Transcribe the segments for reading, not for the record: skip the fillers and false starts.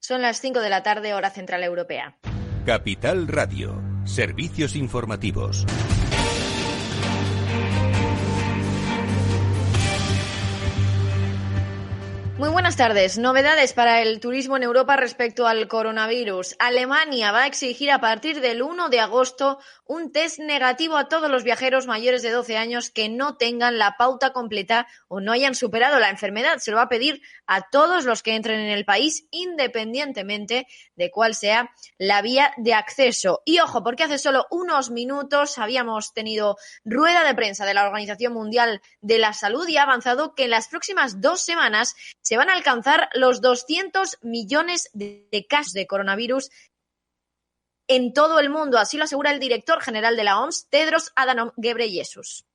Son las 5 de la tarde, hora central europea. Capital Radio, servicios informativos. Muy buenas tardes. Novedades para el turismo en Europa respecto al coronavirus. Alemania va a exigir a partir del 1 de agosto un test negativo a todos los viajeros mayores de 12 años que no tengan la pauta completa o no hayan superado la enfermedad. Se lo va a pedir a todos los que entren en el país, independientemente de cuál sea la vía de acceso. Y ojo, porque hace solo unos minutos habíamos tenido rueda de prensa de la Organización Mundial de la Salud y ha avanzado que en las próximas 2 semanas se van a alcanzar los 200 millones de casos de coronavirus en todo el mundo. Así lo asegura el director general de la OMS, Tedros Adhanom Ghebreyesus.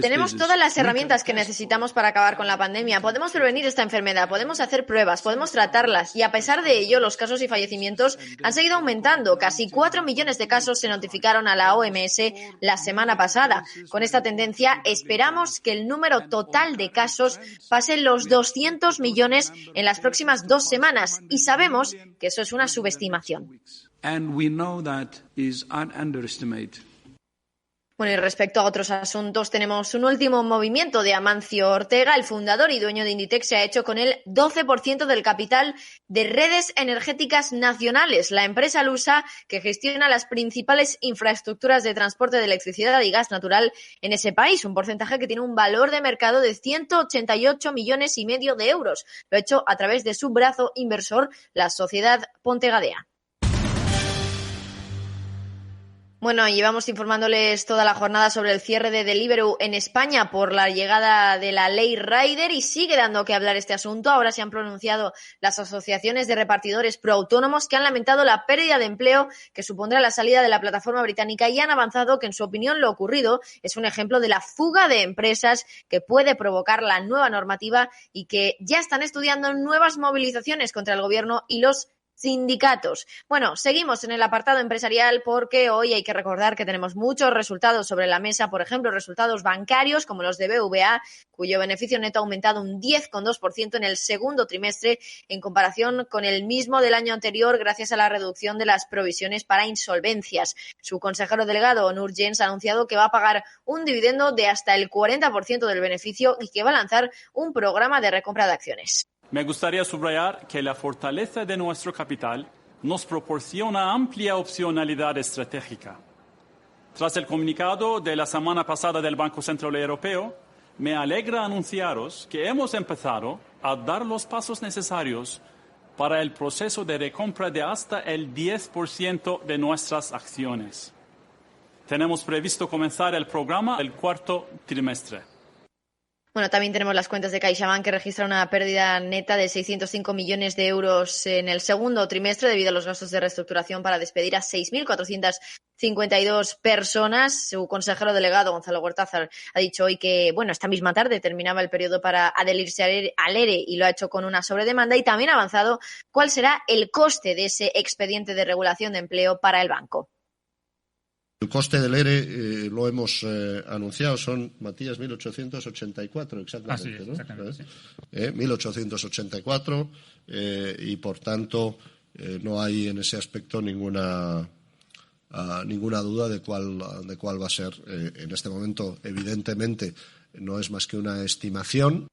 Tenemos todas las herramientas que necesitamos para acabar con la pandemia. Podemos prevenir esta enfermedad, podemos hacer pruebas, podemos tratarlas y a pesar de ello los casos y fallecimientos han seguido aumentando. Casi 4 millones de casos se notificaron a la OMS la semana pasada. Con esta tendencia esperamos que el número total de casos pase los 200 millones en las próximas 2 semanas y sabemos que eso es una subestimación. Bueno, y respecto a otros asuntos, tenemos un último movimiento de Amancio Ortega, el fundador y dueño de Inditex, se ha hecho con el 12% del capital de Redes Energéticas Nacionales, la empresa lusa que gestiona las principales infraestructuras de transporte de electricidad y gas natural en ese país, un porcentaje que tiene un valor de mercado de 188,5 millones de euros. Lo ha hecho a través de su brazo inversor, la sociedad Ponte Gadea. Bueno, llevamos informándoles toda la jornada sobre el cierre de Deliveroo en España por la llegada de la ley Rider y sigue dando que hablar este asunto. Ahora se han pronunciado las asociaciones de repartidores proautónomos que han lamentado la pérdida de empleo que supondrá la salida de la plataforma británica y han avanzado que, en su opinión, lo ocurrido es un ejemplo de la fuga de empresas que puede provocar la nueva normativa y que ya están estudiando nuevas movilizaciones contra el gobierno y los sindicatos. Bueno, seguimos en el apartado empresarial porque hoy hay que recordar que tenemos muchos resultados sobre la mesa, por ejemplo, resultados bancarios como los de BVA, cuyo beneficio neto ha aumentado un 10,2% en el segundo trimestre en comparación con el mismo del año anterior gracias a la reducción de las provisiones para insolvencias. Su consejero delegado, Onur Jens, ha anunciado que va a pagar un dividendo de hasta el 40% del beneficio y que va a lanzar un programa de recompra de acciones. Me gustaría subrayar que la fortaleza de nuestro capital nos proporciona amplia opcionalidad estratégica. Tras el comunicado de la semana pasada del Banco Central Europeo, me alegra anunciaros que hemos empezado a dar los pasos necesarios para el proceso de recompra de hasta el 10% de nuestras acciones. Tenemos previsto comenzar el programa el cuarto trimestre. Bueno, también tenemos las cuentas de CaixaBank que registra una pérdida neta de 605 millones de euros en el segundo trimestre debido a los gastos de reestructuración para despedir a 6.452 personas. Su consejero delegado, Gonzalo Gortázar, ha dicho hoy que, esta misma tarde terminaba el periodo para adherirse al ERE y lo ha hecho con una sobredemanda y también ha avanzado cuál será el coste de ese expediente de regulación de empleo para el banco. El coste del ERE lo hemos anunciado, son, Matías, 1.884 exactamente, ¿no? Exactamente, sí. 1.884 y por tanto no hay en ese aspecto ninguna duda de cuál va a ser. En este momento, evidentemente, no es más que una estimación.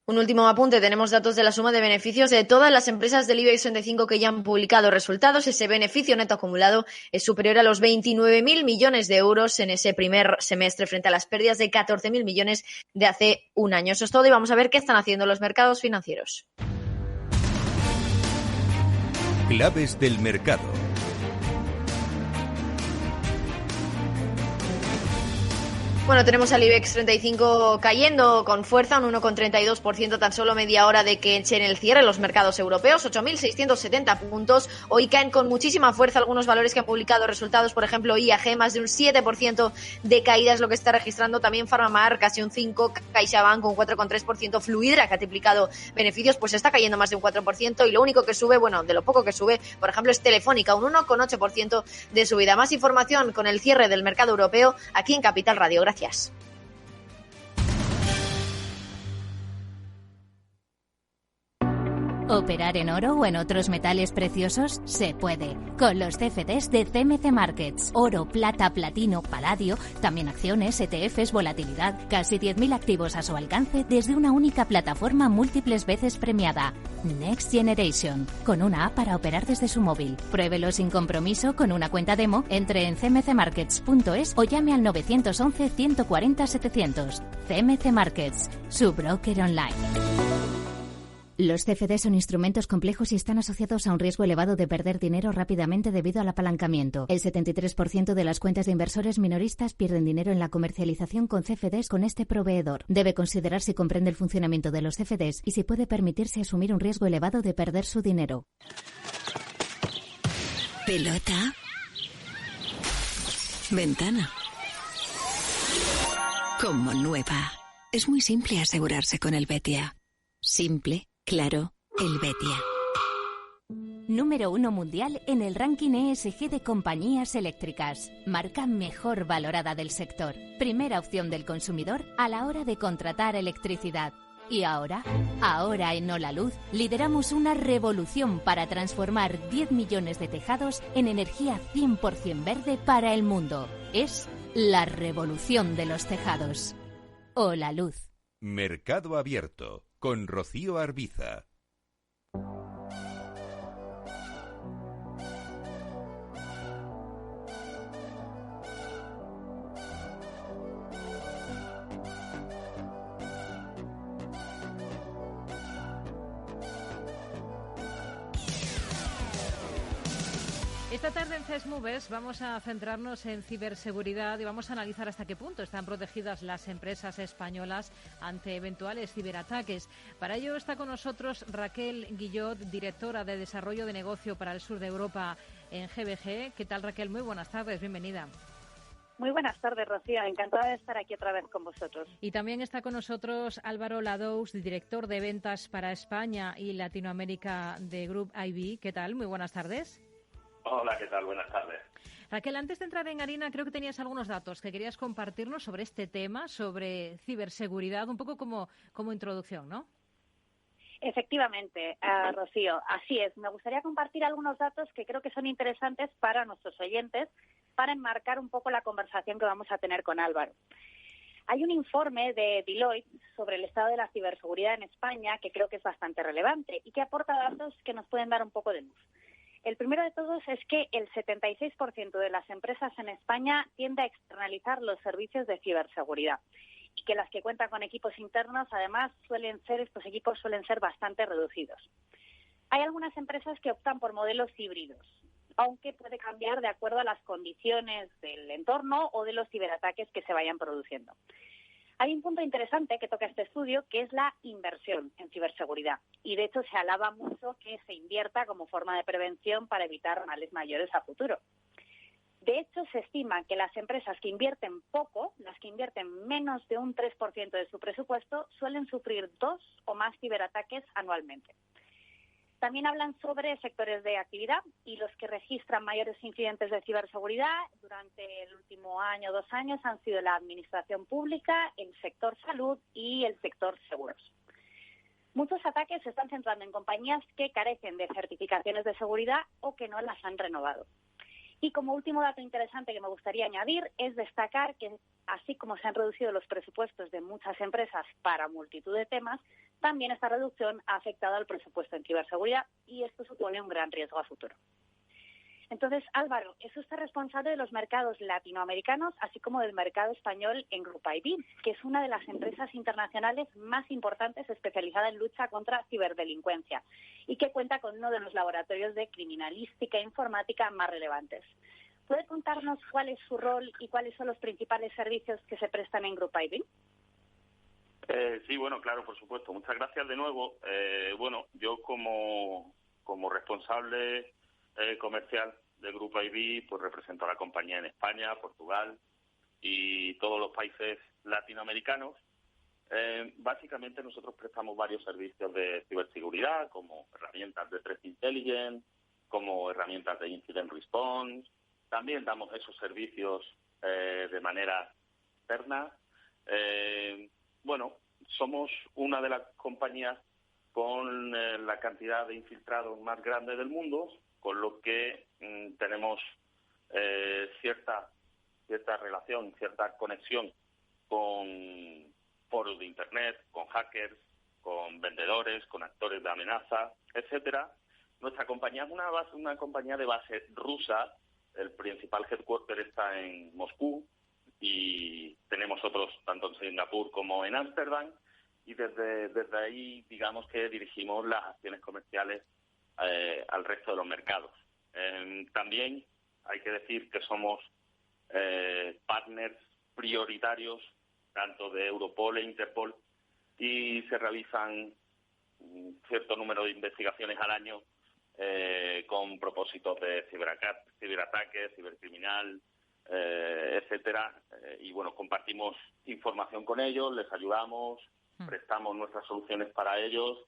Un último apunte, tenemos datos de la suma de beneficios de todas las empresas del IBEX 35 que ya han publicado resultados. Ese beneficio neto acumulado es superior a los 29.000 millones de euros en ese primer semestre frente a las pérdidas de 14.000 millones de hace un año. Eso es todo y vamos a ver qué están haciendo los mercados financieros. Claves del mercado. Bueno, tenemos al IBEX 35 cayendo con fuerza, un 1,32%, tan solo media hora de que echen el cierre los mercados europeos, 8.670 puntos. Hoy caen con muchísima fuerza algunos valores que han publicado resultados, por ejemplo, IAG, más de un 7% de caída es lo que está registrando, también Farmamar, casi un 5%, CaixaBank un 4,3%, Fluidra, que ha triplicado beneficios, pues está cayendo más de un 4%, y lo único que sube, de lo poco que sube, por ejemplo, es Telefónica, un 1,8% de subida. Más información con el cierre del mercado europeo aquí en Capital Radio. Gracias. ¿Operar en oro o en otros metales preciosos? Se puede. Con los CFDs de CMC Markets. Oro, plata, platino, paladio, también acciones, ETFs, volatilidad. Casi 10.000 activos a su alcance desde una única plataforma múltiples veces premiada. Next Generation. Con una app para operar desde su móvil. Pruébelo sin compromiso con una cuenta demo. Entre en cmcmarkets.es o llame al 911 140 700. CMC Markets. Su broker online. Los CFD son instrumentos complejos y están asociados a un riesgo elevado de perder dinero rápidamente debido al apalancamiento. El 73% de las cuentas de inversores minoristas pierden dinero en la comercialización con CFDs con este proveedor. Debe considerar si comprende el funcionamiento de los CFDs y si puede permitirse asumir un riesgo elevado de perder su dinero. Pelota. Ventana. Como nueva. Es muy simple asegurarse con el Betia. Simple. Claro, el Betia. Número 1 mundial en el ranking ESG de compañías eléctricas. Marca mejor valorada del sector. Primera opción del consumidor a la hora de contratar electricidad. Y ahora en Holaluz, lideramos una revolución para transformar 10 millones de tejados en energía 100% verde para el mundo. Es la revolución de los tejados. Holaluz. Mercado Abierto con Rocío Arbiza. Esta tarde en CES Moves vamos a centrarnos en ciberseguridad y vamos a analizar hasta qué punto están protegidas las empresas españolas ante eventuales ciberataques. Para ello está con nosotros Raquel Guillot, directora de Desarrollo de Negocio para el Sur de Europa en GBG. ¿Qué tal, Raquel? Muy buenas tardes, bienvenida. Muy buenas tardes, Rocío. Encantada de estar aquí otra vez con vosotros. Y también está con nosotros Álvaro Ladous, director de ventas para España y Latinoamérica de Group IB. ¿Qué tal? Muy buenas tardes. Hola, ¿qué tal? Buenas tardes. Raquel, antes de entrar en harina, creo que tenías algunos datos que querías compartirnos sobre este tema, sobre ciberseguridad, un poco como introducción, ¿no? Efectivamente, Rocío, así es. Me gustaría compartir algunos datos que creo que son interesantes para nuestros oyentes para enmarcar un poco la conversación que vamos a tener con Álvaro. Hay un informe de Deloitte sobre el estado de la ciberseguridad en España que creo que es bastante relevante y que aporta datos que nos pueden dar un poco de luz. El primero de todos es que el 76% de las empresas en España tiende a externalizar los servicios de ciberseguridad y que las que cuentan con equipos internos, además, estos equipos suelen ser bastante reducidos. Hay algunas empresas que optan por modelos híbridos, aunque puede cambiar de acuerdo a las condiciones del entorno o de los ciberataques que se vayan produciendo. Hay un punto interesante que toca este estudio, que es la inversión en ciberseguridad. Y, de hecho, se alaba mucho que se invierta como forma de prevención para evitar males mayores a futuro. De hecho, se estima que las empresas que invierten poco, las que invierten menos de un 3% de su presupuesto, suelen sufrir 2 o más ciberataques anualmente. También hablan sobre sectores de actividad y los que registran mayores incidentes de ciberseguridad durante el último año o 2 años han sido la administración pública, el sector salud y el sector seguros. Muchos ataques se están centrando en compañías que carecen de certificaciones de seguridad o que no las han renovado. Y como último dato interesante que me gustaría añadir es destacar que, así como se han reducido los presupuestos de muchas empresas para multitud de temas, también esta reducción ha afectado al presupuesto en ciberseguridad y esto supone un gran riesgo a futuro. Entonces, Álvaro, es usted responsable de los mercados latinoamericanos, así como del mercado español en Group IB, que es una de las empresas internacionales más importantes especializada en lucha contra ciberdelincuencia y que cuenta con uno de los laboratorios de criminalística e informática más relevantes. ¿Puede contarnos cuál es su rol y cuáles son los principales servicios que se prestan en Group IB? Sí, bueno, claro, por supuesto. Muchas gracias de nuevo. Yo como responsable comercial del Grupo IB, pues represento a la compañía en España, Portugal y todos los países latinoamericanos. Básicamente nosotros prestamos varios servicios de ciberseguridad, como herramientas de Threat Intelligence, como herramientas de Incident Response. También damos esos servicios de manera externa. Somos una de las compañías con la cantidad de infiltrados más grande del mundo, con lo que tenemos cierta relación, cierta conexión con foros de Internet, con hackers, con vendedores, con actores de amenaza, etcétera. Nuestra compañía es una compañía de base rusa. El principal headquarter está en Moscú y tenemos otros tanto en Singapur como en Ámsterdam, y desde ahí digamos que dirigimos las acciones comerciales al resto de los mercados. También hay que decir que somos partners prioritarios tanto de Europol e Interpol, y se realizan cierto número de investigaciones al año con propósitos de ciberataques, cibercriminal, etcétera. Y bueno, compartimos información con ellos, les ayudamos, prestamos nuestras soluciones para ellos,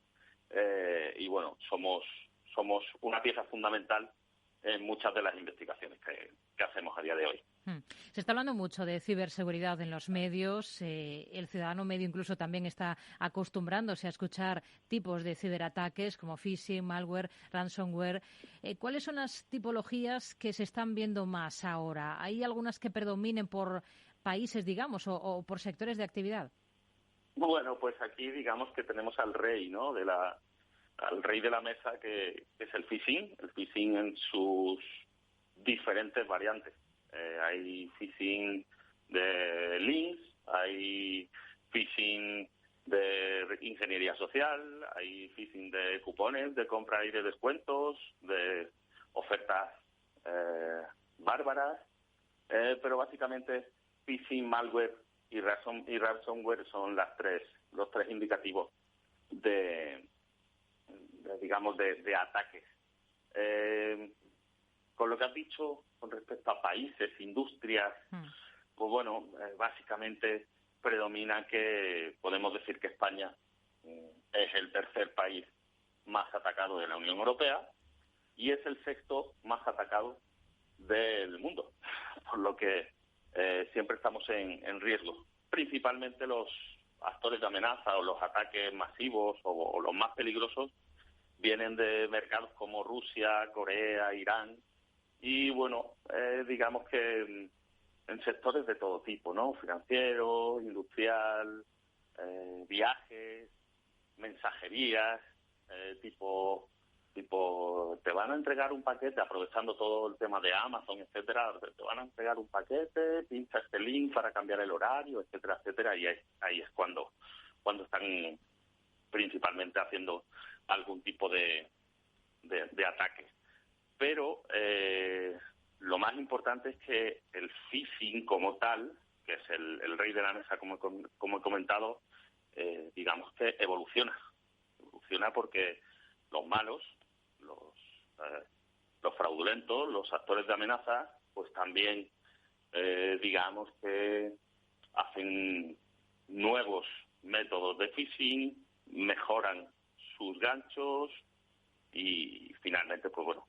y bueno, somos una pieza fundamental en muchas de las investigaciones que hacemos a día de hoy. Se está hablando mucho de ciberseguridad en los medios. El ciudadano medio incluso también está acostumbrándose a escuchar tipos de ciberataques como phishing, malware, ransomware. ¿Cuáles son las tipologías que se están viendo más ahora? ¿Hay algunas que predominen por países, digamos, o por sectores de actividad? Bueno, pues aquí digamos que tenemos al rey, ¿no? Al rey de la mesa, que es el phishing en sus diferentes variantes. Hay phishing de links, hay phishing de ingeniería social, hay phishing de cupones de compra y de descuentos, de ofertas bárbaras, pero básicamente phishing, malware y ransomware son los tres indicativos de ataques. Con lo que has dicho con respecto a países, industrias, pues bueno, básicamente predomina que podemos decir que España es el tercer país más atacado de la Unión Europea y es el sexto más atacado del mundo, por lo que siempre estamos en riesgo. Principalmente los actores de amenaza o los ataques masivos o los más peligrosos vienen de mercados como Rusia, Corea, Irán, y bueno, digamos que en sectores de todo tipo, ¿no? Financiero, industrial, viajes, mensajerías, tipo te van a entregar un paquete, aprovechando todo el tema de Amazon, etcétera, te van a entregar un paquete, pincha este link para cambiar el horario, etcétera, etcétera, y ahí es cuando están principalmente haciendo algún tipo de ataque. Pero lo más importante es que el phishing como tal, que es el rey de la mesa, como he comentado, digamos que evoluciona porque los malos, los fraudulentos, los actores de amenaza, pues también digamos que hacen nuevos métodos de phishing, mejoran sus ganchos y finalmente, pues bueno,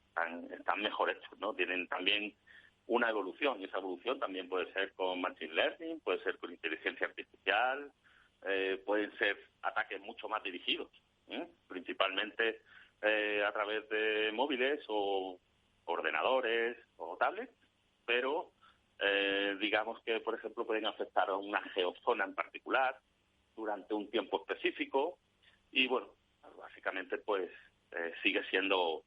están mejor hechos, ¿no? Tienen también una evolución, y esa evolución también puede ser con machine learning, puede ser con inteligencia artificial, pueden ser ataques mucho más dirigidos, principalmente a través de móviles o ordenadores o tablets, pero digamos que, por ejemplo, pueden afectar a una geozona en particular durante un tiempo específico y, bueno, básicamente, pues sigue siendo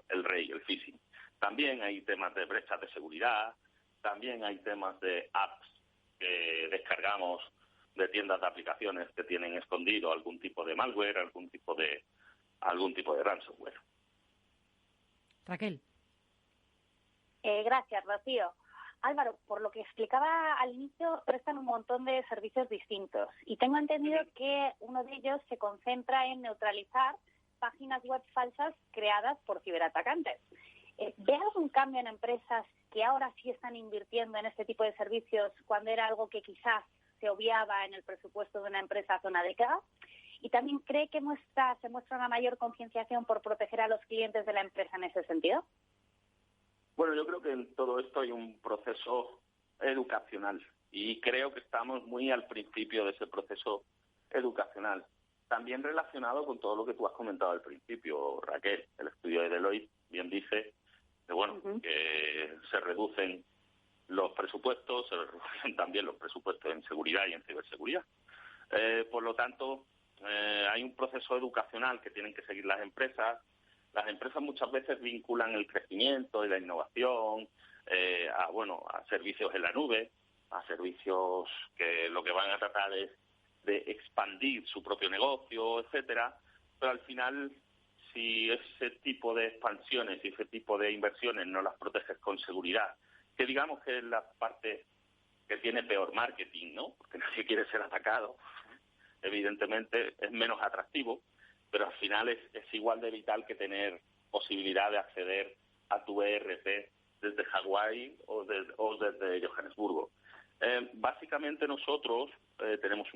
el rey, el phishing. También hay temas de brechas de seguridad, también hay temas de apps que descargamos de tiendas de aplicaciones que tienen escondido algún tipo de malware, algún tipo de ransomware. Raquel. Gracias, Rocío. Álvaro, por lo que explicaba al inicio, prestan un montón de servicios distintos y tengo entendido que uno de ellos se concentra en neutralizar páginas web falsas creadas por ciberatacantes. ¿Ve algún cambio en empresas que ahora sí están invirtiendo en este tipo de servicios cuando era algo que quizás se obviaba en el presupuesto de una empresa hace una década? ¿Y también cree que se muestra una mayor concienciación por proteger a los clientes de la empresa en ese sentido? Bueno, yo creo que en todo esto hay un proceso educacional y creo que estamos muy al principio de ese proceso educacional. también relacionado con todo lo que tú has comentado al principio, Raquel. El estudio de Deloitte bien dice que, bueno, que se reducen los presupuestos, se reducen también los presupuestos en seguridad y en ciberseguridad. Por lo tanto, hay un proceso educacional que tienen que seguir las empresas. Las empresas muchas veces vinculan el crecimiento y la innovación a servicios en la nube, a servicios que lo que van a tratar es de expandir su propio negocio, etcétera, pero al final, si ese tipo de expansiones y ese tipo de inversiones no las proteges con seguridad, que digamos que es la parte que tiene peor marketing, ¿no? Porque nadie quiere ser atacado, evidentemente es menos atractivo, pero al final es igual de vital que tener posibilidad de acceder a tu ERP desde Hawái o desde Johannesburgo. Básicamente nosotros tenemos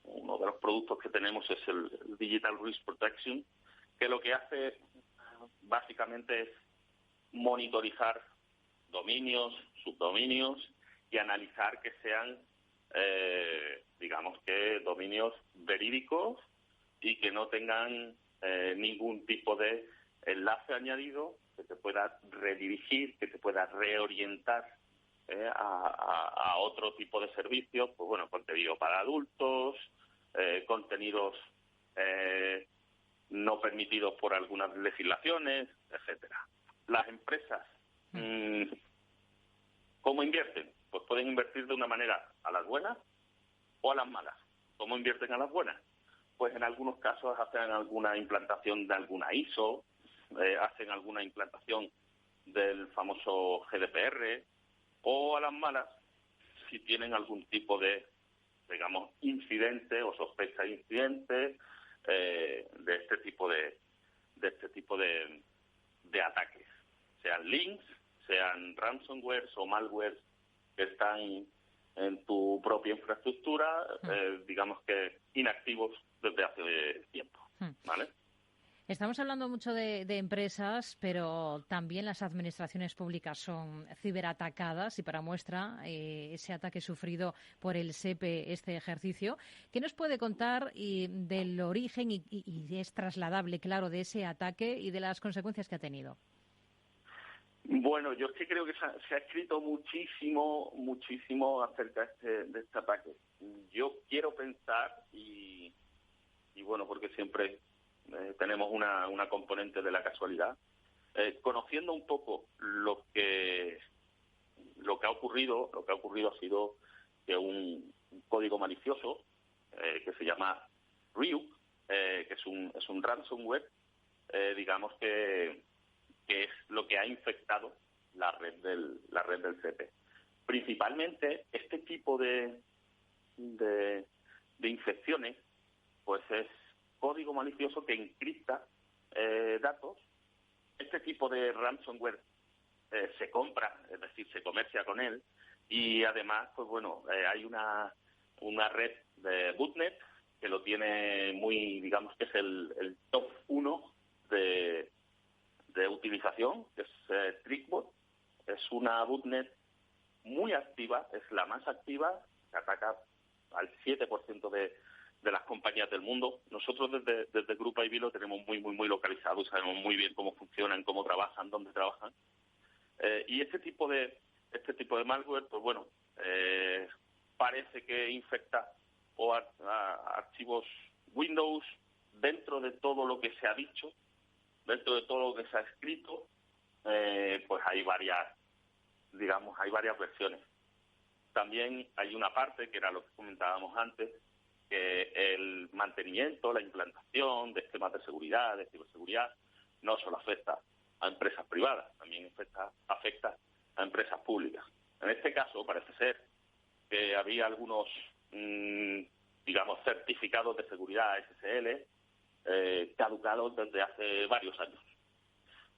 uno de los productos que tenemos es el Digital Risk Protection, que lo que hace básicamente es monitorizar dominios, subdominios y analizar que sean, dominios verídicos y que no tengan ningún tipo de enlace añadido que te pueda redirigir, que te pueda reorientar a otro tipo de servicios, pues bueno, contenido para adultos, contenidos no permitidos por algunas legislaciones, etcétera. Las empresas, ¿cómo invierten? Pues pueden invertir de una manera a las buenas o a las malas. ¿Cómo invierten a las buenas? Pues en algunos casos hacen alguna implantación de alguna ISO, hacen alguna implantación del famoso GDPR, o a las malas, si tienen algún tipo de, digamos, incidente o sospecha de incidente de este tipo de ataques, sean links, sean ransomware o malware que están en tu propia infraestructura, digamos que inactivos desde hace tiempo, ¿vale? Estamos hablando mucho de empresas, pero también las administraciones públicas son ciberatacadas y para muestra ese ataque sufrido por el SEPE este ejercicio. ¿Qué nos puede contar del origen y es trasladable, claro, de ese ataque y de las consecuencias que ha tenido? Bueno, yo es que creo que se ha escrito muchísimo acerca de este ataque. Yo quiero pensar y bueno, porque siempre tenemos una componente de la casualidad. Conociendo un poco lo que ha ocurrido ha sido que un código malicioso que se llama Ryuk, que es un ransomware, digamos que es lo que ha infectado la red del CP. Principalmente este tipo de infecciones, pues es código malicioso que encripta datos. Este tipo de ransomware se compra, es decir, se comercia con él, y además, pues bueno, hay una red de botnet que lo tiene muy, digamos que es el top 1 de utilización, que es Trickbot. Es una botnet muy activa, es la más activa, que ataca al 7% de las compañías del mundo. Nosotros desde Grupo IB lo tenemos muy localizado, sabemos muy bien cómo funcionan, cómo trabajan, dónde trabajan. Y este tipo de malware, pues bueno, parece que infecta archivos Windows dentro de todo lo que se ha dicho, dentro de todo lo que se ha escrito, pues hay varias versiones. También hay una parte, que era lo que comentábamos antes, que el mantenimiento, la implantación de esquemas de seguridad, de ciberseguridad, no solo afecta a empresas privadas, también afecta a empresas públicas. En este caso parece ser que había algunos, certificados de seguridad SSL caducados desde hace varios años.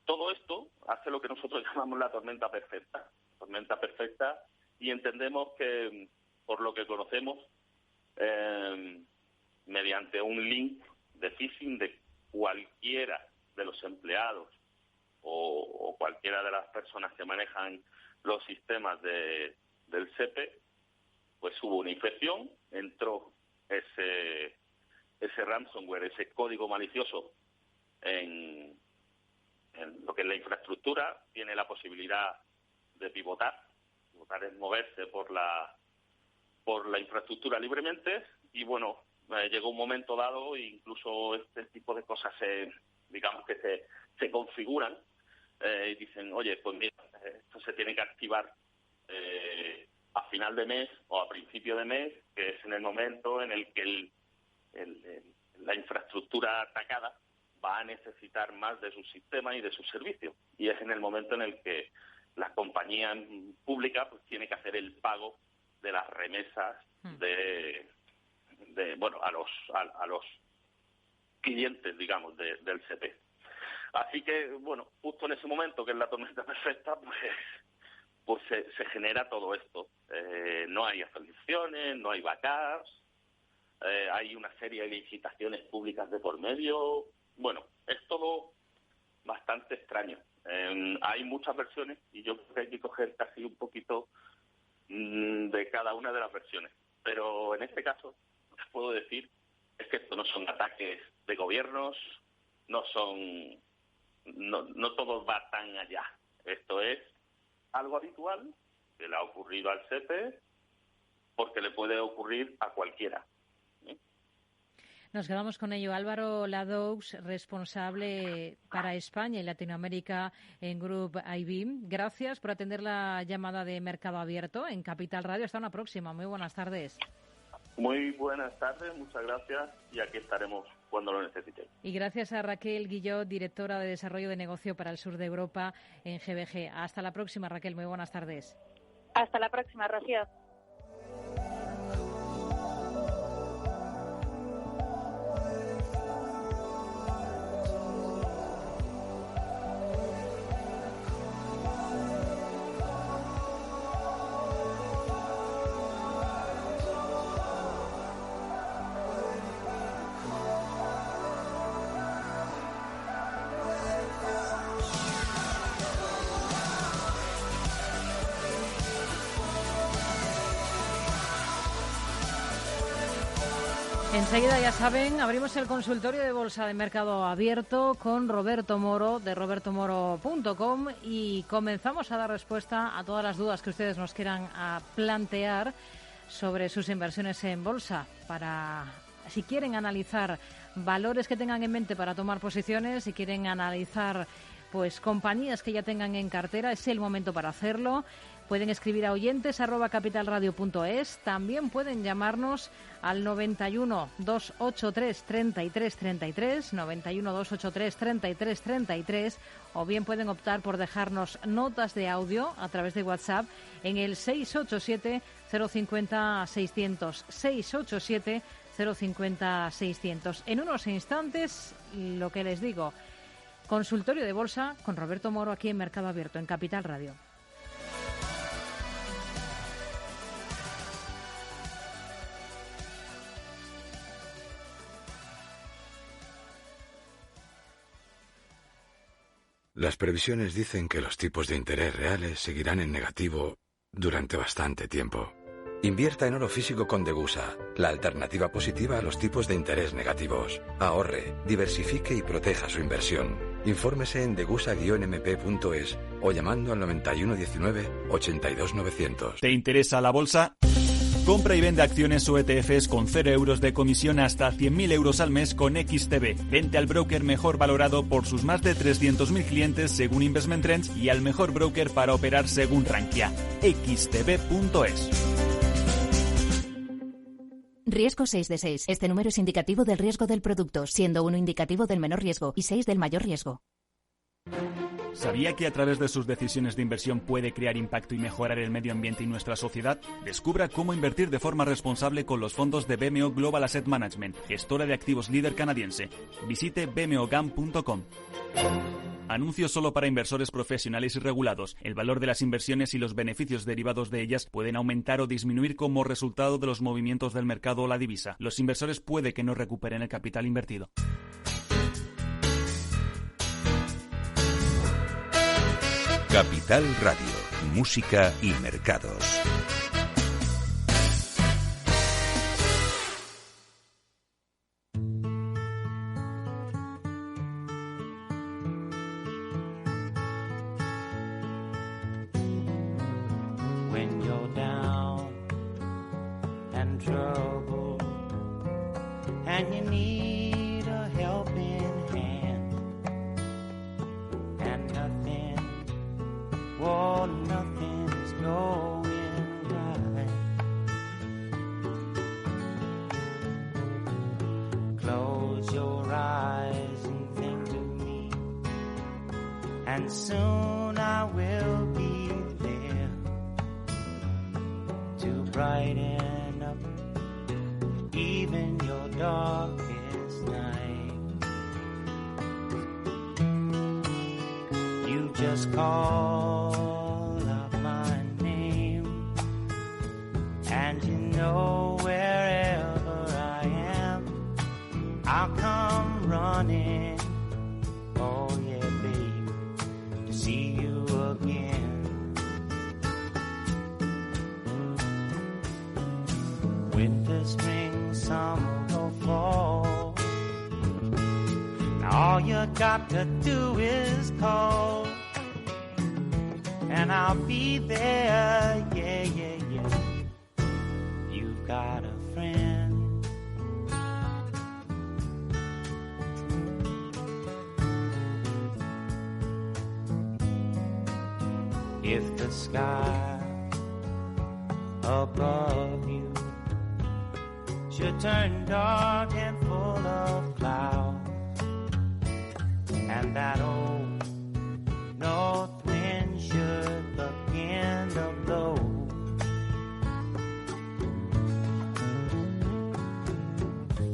Todo esto hace lo que nosotros llamamos la tormenta perfecta, y entendemos que, por lo que conocemos, mediante un link de phishing de cualquiera de los empleados o cualquiera de las personas que manejan los sistemas del SEPE, pues hubo una infección, entró ese ese ransomware, ese código malicioso en lo que es la infraestructura, tiene la posibilidad de pivotar. Pivotar es moverse por la infraestructura libremente, y bueno, llegó un momento dado e incluso este tipo de cosas se configuran y dicen, oye, pues mira, esto se tiene que activar a final de mes o a principio de mes, que es en el momento en el que la infraestructura atacada va a necesitar más de su sistema y de sus servicios, y es en el momento en el que la compañía pública pues tiene que hacer el pago de las remesas a los clientes, digamos, del CP. Así que, bueno, justo en ese momento, que es la tormenta perfecta, pues se genera todo esto. No hay actualizaciones, no hay backups, hay una serie de licitaciones públicas de por medio. Bueno, es todo bastante extraño. Hay muchas versiones y yo creo que hay que coger casi un poquito de cada una de las versiones. Pero en este caso, les puedo decir, es que esto no son ataques de gobiernos, no todo va tan allá. Esto es algo habitual que le ha ocurrido al CEPE, porque le puede ocurrir a cualquiera. Nos quedamos con ello. Álvaro Ladous, responsable para España y Latinoamérica en Group IB. Gracias por atender la llamada de Mercado Abierto en Capital Radio. Hasta una próxima. Muy buenas tardes. Muy buenas tardes, muchas gracias, y aquí estaremos cuando lo necesiten. Y gracias a Raquel Guillot, directora de Desarrollo de Negocio para el Sur de Europa en GBG. Hasta la próxima, Raquel. Muy buenas tardes. Hasta la próxima, Rocío. Enseguida, ya saben, abrimos el consultorio de Bolsa de Mercado Abierto con Roberto Moro de robertomoro.com y comenzamos a dar respuesta a todas las dudas que ustedes nos quieran plantear sobre sus inversiones en bolsa, para si quieren analizar valores que tengan en mente para tomar posiciones, si quieren analizar pues compañías que ya tengan en cartera, es el momento para hacerlo. Pueden escribir a oyentes@capitalradio.es. También pueden llamarnos al 91 283 33 33, 91 283 33 33, o bien pueden optar por dejarnos notas de audio a través de WhatsApp en el 687 050 600, 687 050 600. En unos instantes, lo que les digo, consultorio de bolsa con Roberto Moro aquí en Mercado Abierto, en Capital Radio. Las previsiones dicen que los tipos de interés reales seguirán en negativo durante bastante tiempo. Invierta en oro físico con Degusa, la alternativa positiva a los tipos de interés negativos. Ahorre, diversifique y proteja su inversión. Infórmese en degusa-mp.es o llamando al 9119 82900. ¿Te interesa la bolsa? Compra y vende acciones o ETFs con 0 euros de comisión hasta 100.000 euros al mes con XTB. Vente al broker mejor valorado por sus más de 300.000 clientes según Investment Trends y al mejor broker para operar según Rankia. XTB.es. Riesgo 6 de 6. Este número es indicativo del riesgo del producto, siendo 1 indicativo del menor riesgo y 6 del mayor riesgo. ¿Sabía que a través de sus decisiones de inversión puede crear impacto y mejorar el medio ambiente y nuestra sociedad? Descubra cómo invertir de forma responsable con los fondos de BMO Global Asset Management, gestora de activos líder canadiense. Visite bmogam.com. Anuncio solo para inversores profesionales y regulados. El valor de las inversiones y los beneficios derivados de ellas pueden aumentar o disminuir como resultado de los movimientos del mercado o la divisa. Los inversores puede que no recuperen el capital invertido. Capital Radio, música y mercados. when you're down and troubled, and you need a helping hand, and nothing's going right. Close your eyes and think of me, and soon I will be there to brighten up even your darkest night. You just call out my name, and you know wherever I am, I'll come running. Oh yeah, babe, to see you again. Winter, spring, summer or fall, now all you got to do is call, and I'll be there, yeah, yeah, yeah. You've got a friend. If the sky above you should turn dark and full of clouds, and that old north wind should begin to blow,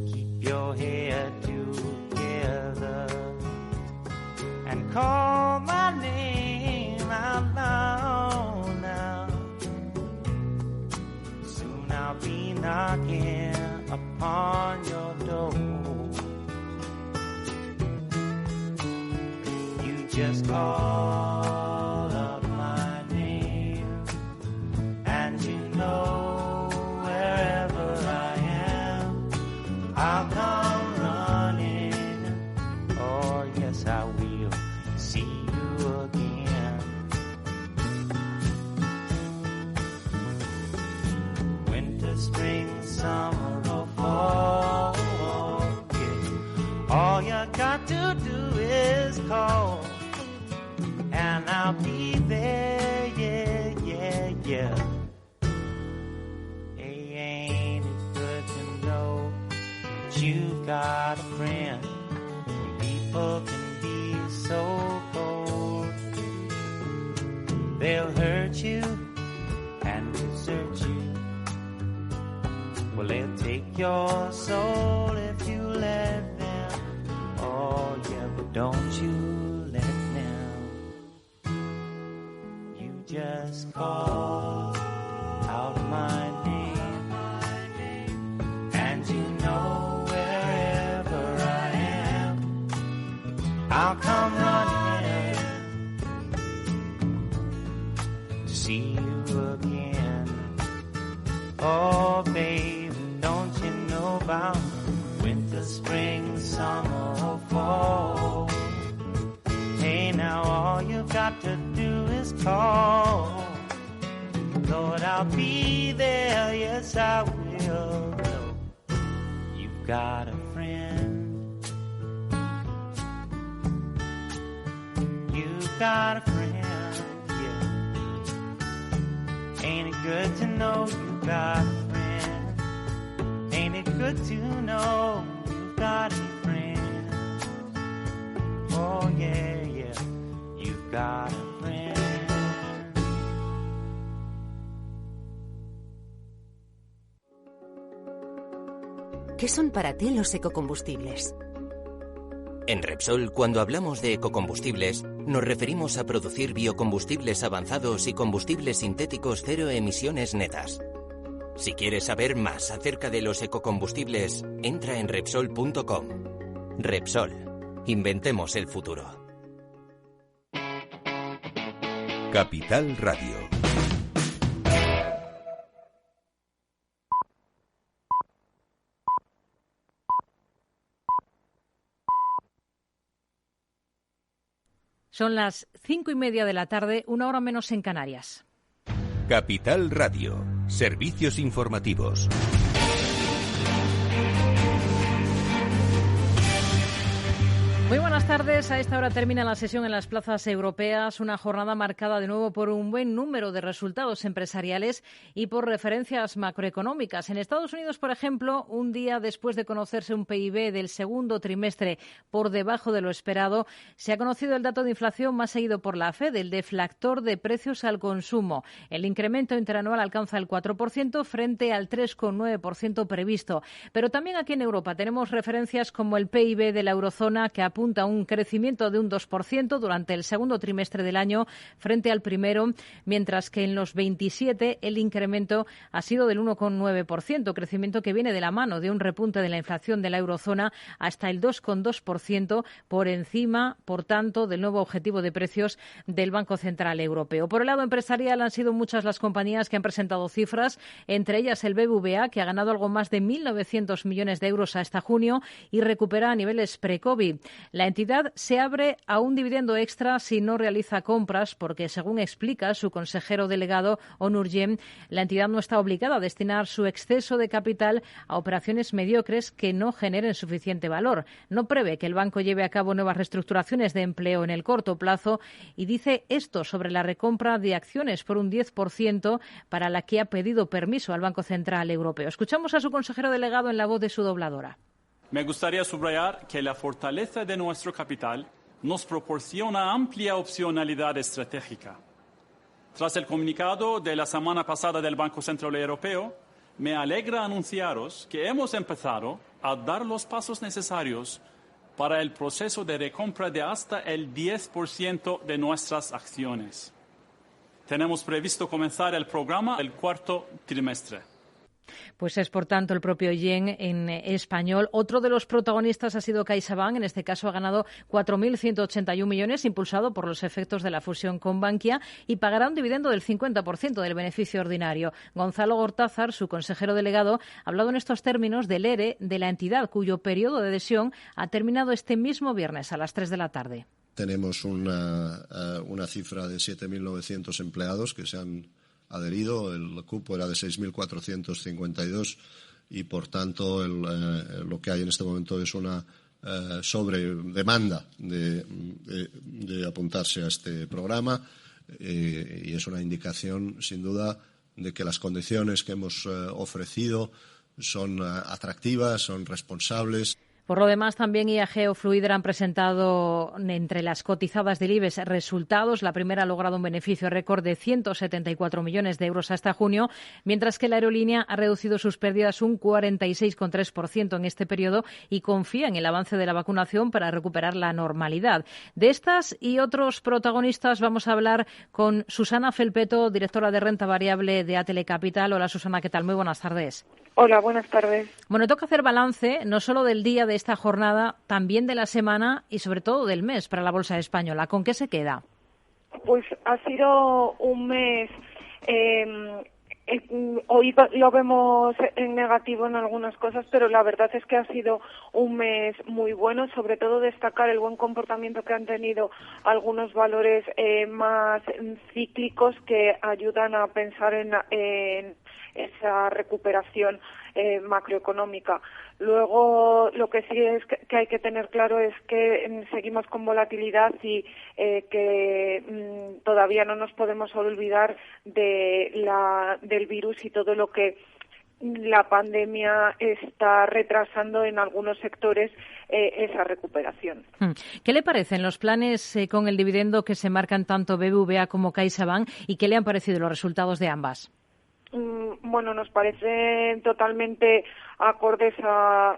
keep your head together and call my name out loud now. Soon I'll be knocking upon your door. You just call up my name, and you know wherever I am, I'll come running. Oh yes, I will see you again. Winter, spring, summer or fall, yeah. All you got to do is call, and I'll be there, yeah, yeah, yeah. Hey, ain't it good to know that you got a friend? People can be so cold, they'll hurt you and desert you. Well, they'll take your soul if you let them. Oh yeah, but don't you let them. You just call out my name, and you know wherever I am, I'll come running to see you again. Oh babe, don't you know about winter, spring, summer or fall? Hey, now all you've got to do is call. Lord, I'll be there, yes I will. You've got a friend. You've got a friend, yeah. Ain't it good to know you've got a friend? Ain't it good to know you've got a friend? Oh yeah, yeah, you've got a friend. ¿Qué son para ti los ecocombustibles? En Repsol, cuando hablamos de ecocombustibles, nos referimos a producir biocombustibles avanzados y combustibles sintéticos cero emisiones netas. Si quieres saber más acerca de los ecocombustibles, entra en Repsol.com. Repsol. Inventemos el futuro. Capital Radio. Son las 5:30 de la tarde, 1 hora menos en Canarias. Capital Radio. Servicios informativos. Muy buenas tardes. A esta hora termina la sesión en las plazas europeas, una jornada marcada de nuevo por un buen número de resultados empresariales y por referencias macroeconómicas. En Estados Unidos, por ejemplo, un día después de conocerse un PIB del segundo trimestre por debajo de lo esperado, se ha conocido el dato de inflación más seguido por la Fed, el deflactor de precios al consumo. El incremento interanual alcanza el 4% frente al 3,9% previsto. Pero también aquí en Europa tenemos referencias como el PIB de la eurozona, que apunta a un crecimiento de un 2% durante el segundo trimestre del año frente al primero, mientras que en los 27 el incremento ha sido del 1,9%, crecimiento que viene de la mano de un repunte de la inflación de la eurozona hasta el 2,2%, por encima, por tanto, del nuevo objetivo de precios del Banco Central Europeo. Por el lado empresarial han sido muchas las compañías que han presentado cifras, entre ellas el BBVA, que ha ganado algo más de 1.900 millones de euros hasta junio y recupera a niveles pre-COVID. La entidad se abre a un dividendo extra si no realiza compras, porque, según explica su consejero delegado, Onur Yen, la entidad no está obligada a destinar su exceso de capital a operaciones mediocres que no generen suficiente valor. No prevé que el banco lleve a cabo nuevas reestructuraciones de empleo en el corto plazo y dice esto sobre la recompra de acciones por un 10% para la que ha pedido permiso al Banco Central Europeo. Escuchamos a su consejero delegado en la voz de su dobladora. Me gustaría subrayar que la fortaleza de nuestro capital nos proporciona amplia opcionalidad estratégica. Tras el comunicado de la semana pasada del Banco Central Europeo, me alegra anunciaros que hemos empezado a dar los pasos necesarios para el proceso de recompra de hasta el 10% de nuestras acciones. Tenemos previsto comenzar el programa el cuarto trimestre. Pues es, por tanto, el propio Yen en español. Otro de los protagonistas ha sido CaixaBank. En este caso ha ganado 4.181 millones, impulsado por los efectos de la fusión con Bankia, y pagará un dividendo del 50% del beneficio ordinario. Gonzalo Gortázar, su consejero delegado, ha hablado en estos términos del ERE de la entidad, cuyo periodo de adhesión ha terminado este mismo viernes a las 3 de la tarde. Tenemos una cifra de 7.900 empleados que se han adherido, el cupo era de 6.452 y, por tanto, lo que hay en este momento es una sobredemanda de apuntarse a este programa y es una indicación, sin duda, de que las condiciones que hemos ofrecido son atractivas, son responsables. Por lo demás, también IAG o Fluidra han presentado entre las cotizadas del IBEX resultados. La primera ha logrado un beneficio récord de 174 millones de euros hasta junio, mientras que la aerolínea ha reducido sus pérdidas un 46,3% en este periodo y confía en el avance de la vacunación para recuperar la normalidad. De estas y otros protagonistas vamos a hablar con Susana Felpeto, directora de renta variable de Atele Capital. Hola, Susana, ¿qué tal? Muy buenas tardes. Hola, buenas tardes. Bueno, toca hacer balance no solo del día de esta jornada, también de la semana y sobre todo del mes para la bolsa española. ¿Con qué se queda? Pues ha sido un mes, hoy lo vemos en negativo en algunas cosas, pero la verdad es que ha sido un mes muy bueno, sobre todo destacar el buen comportamiento que han tenido algunos valores más cíclicos que ayudan a pensar en esa recuperación macroeconómica. Luego, lo que sí es que hay que tener claro es que seguimos con volatilidad y que todavía no nos podemos olvidar del virus y todo lo que la pandemia está retrasando en algunos sectores esa recuperación. ¿Qué le parecen los planes con el dividendo que se marcan tanto BBVA como CaixaBank y qué le han parecido los resultados de ambas? Bueno, nos parecen totalmente acordes a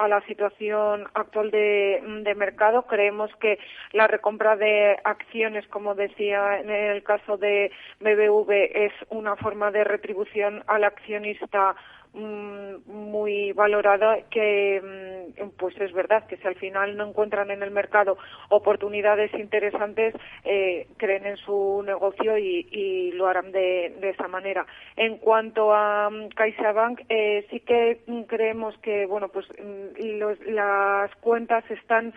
la situación actual de mercado. Creemos que la recompra de acciones, como decía en el caso de BBV, es una forma de retribución al accionista muy valorada, que pues es verdad que si al final no encuentran en el mercado oportunidades interesantes, creen en su negocio y lo harán de esa manera. En cuanto a CaixaBank, sí que creemos que bueno, pues las cuentas están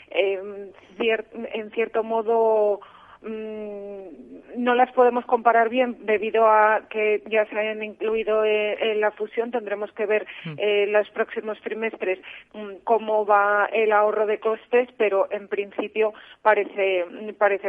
en cierto modo no las podemos comparar bien debido a que ya se hayan incluido en la fusión. Tendremos que ver los próximos trimestres cómo va el ahorro de costes, pero en principio parece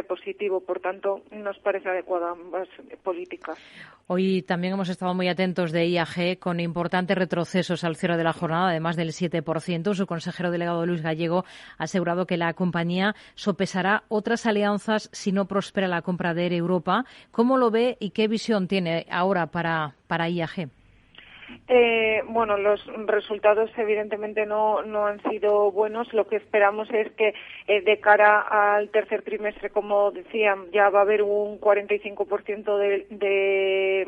positivo. Por tanto, nos parece adecuada ambas políticas. Hoy también hemos estado muy atentos de IAG con importantes retrocesos al cierre de la jornada, además del 7%. Su consejero delegado Luis Gallego ha asegurado que la compañía sopesará otras alianzas si no prospera la compra de Air Europa. ¿Cómo lo ve y qué visión tiene ahora para IAG? Bueno, los resultados evidentemente no han sido buenos. Lo que esperamos es que de cara al tercer trimestre, como decían, ya va a haber un 45% de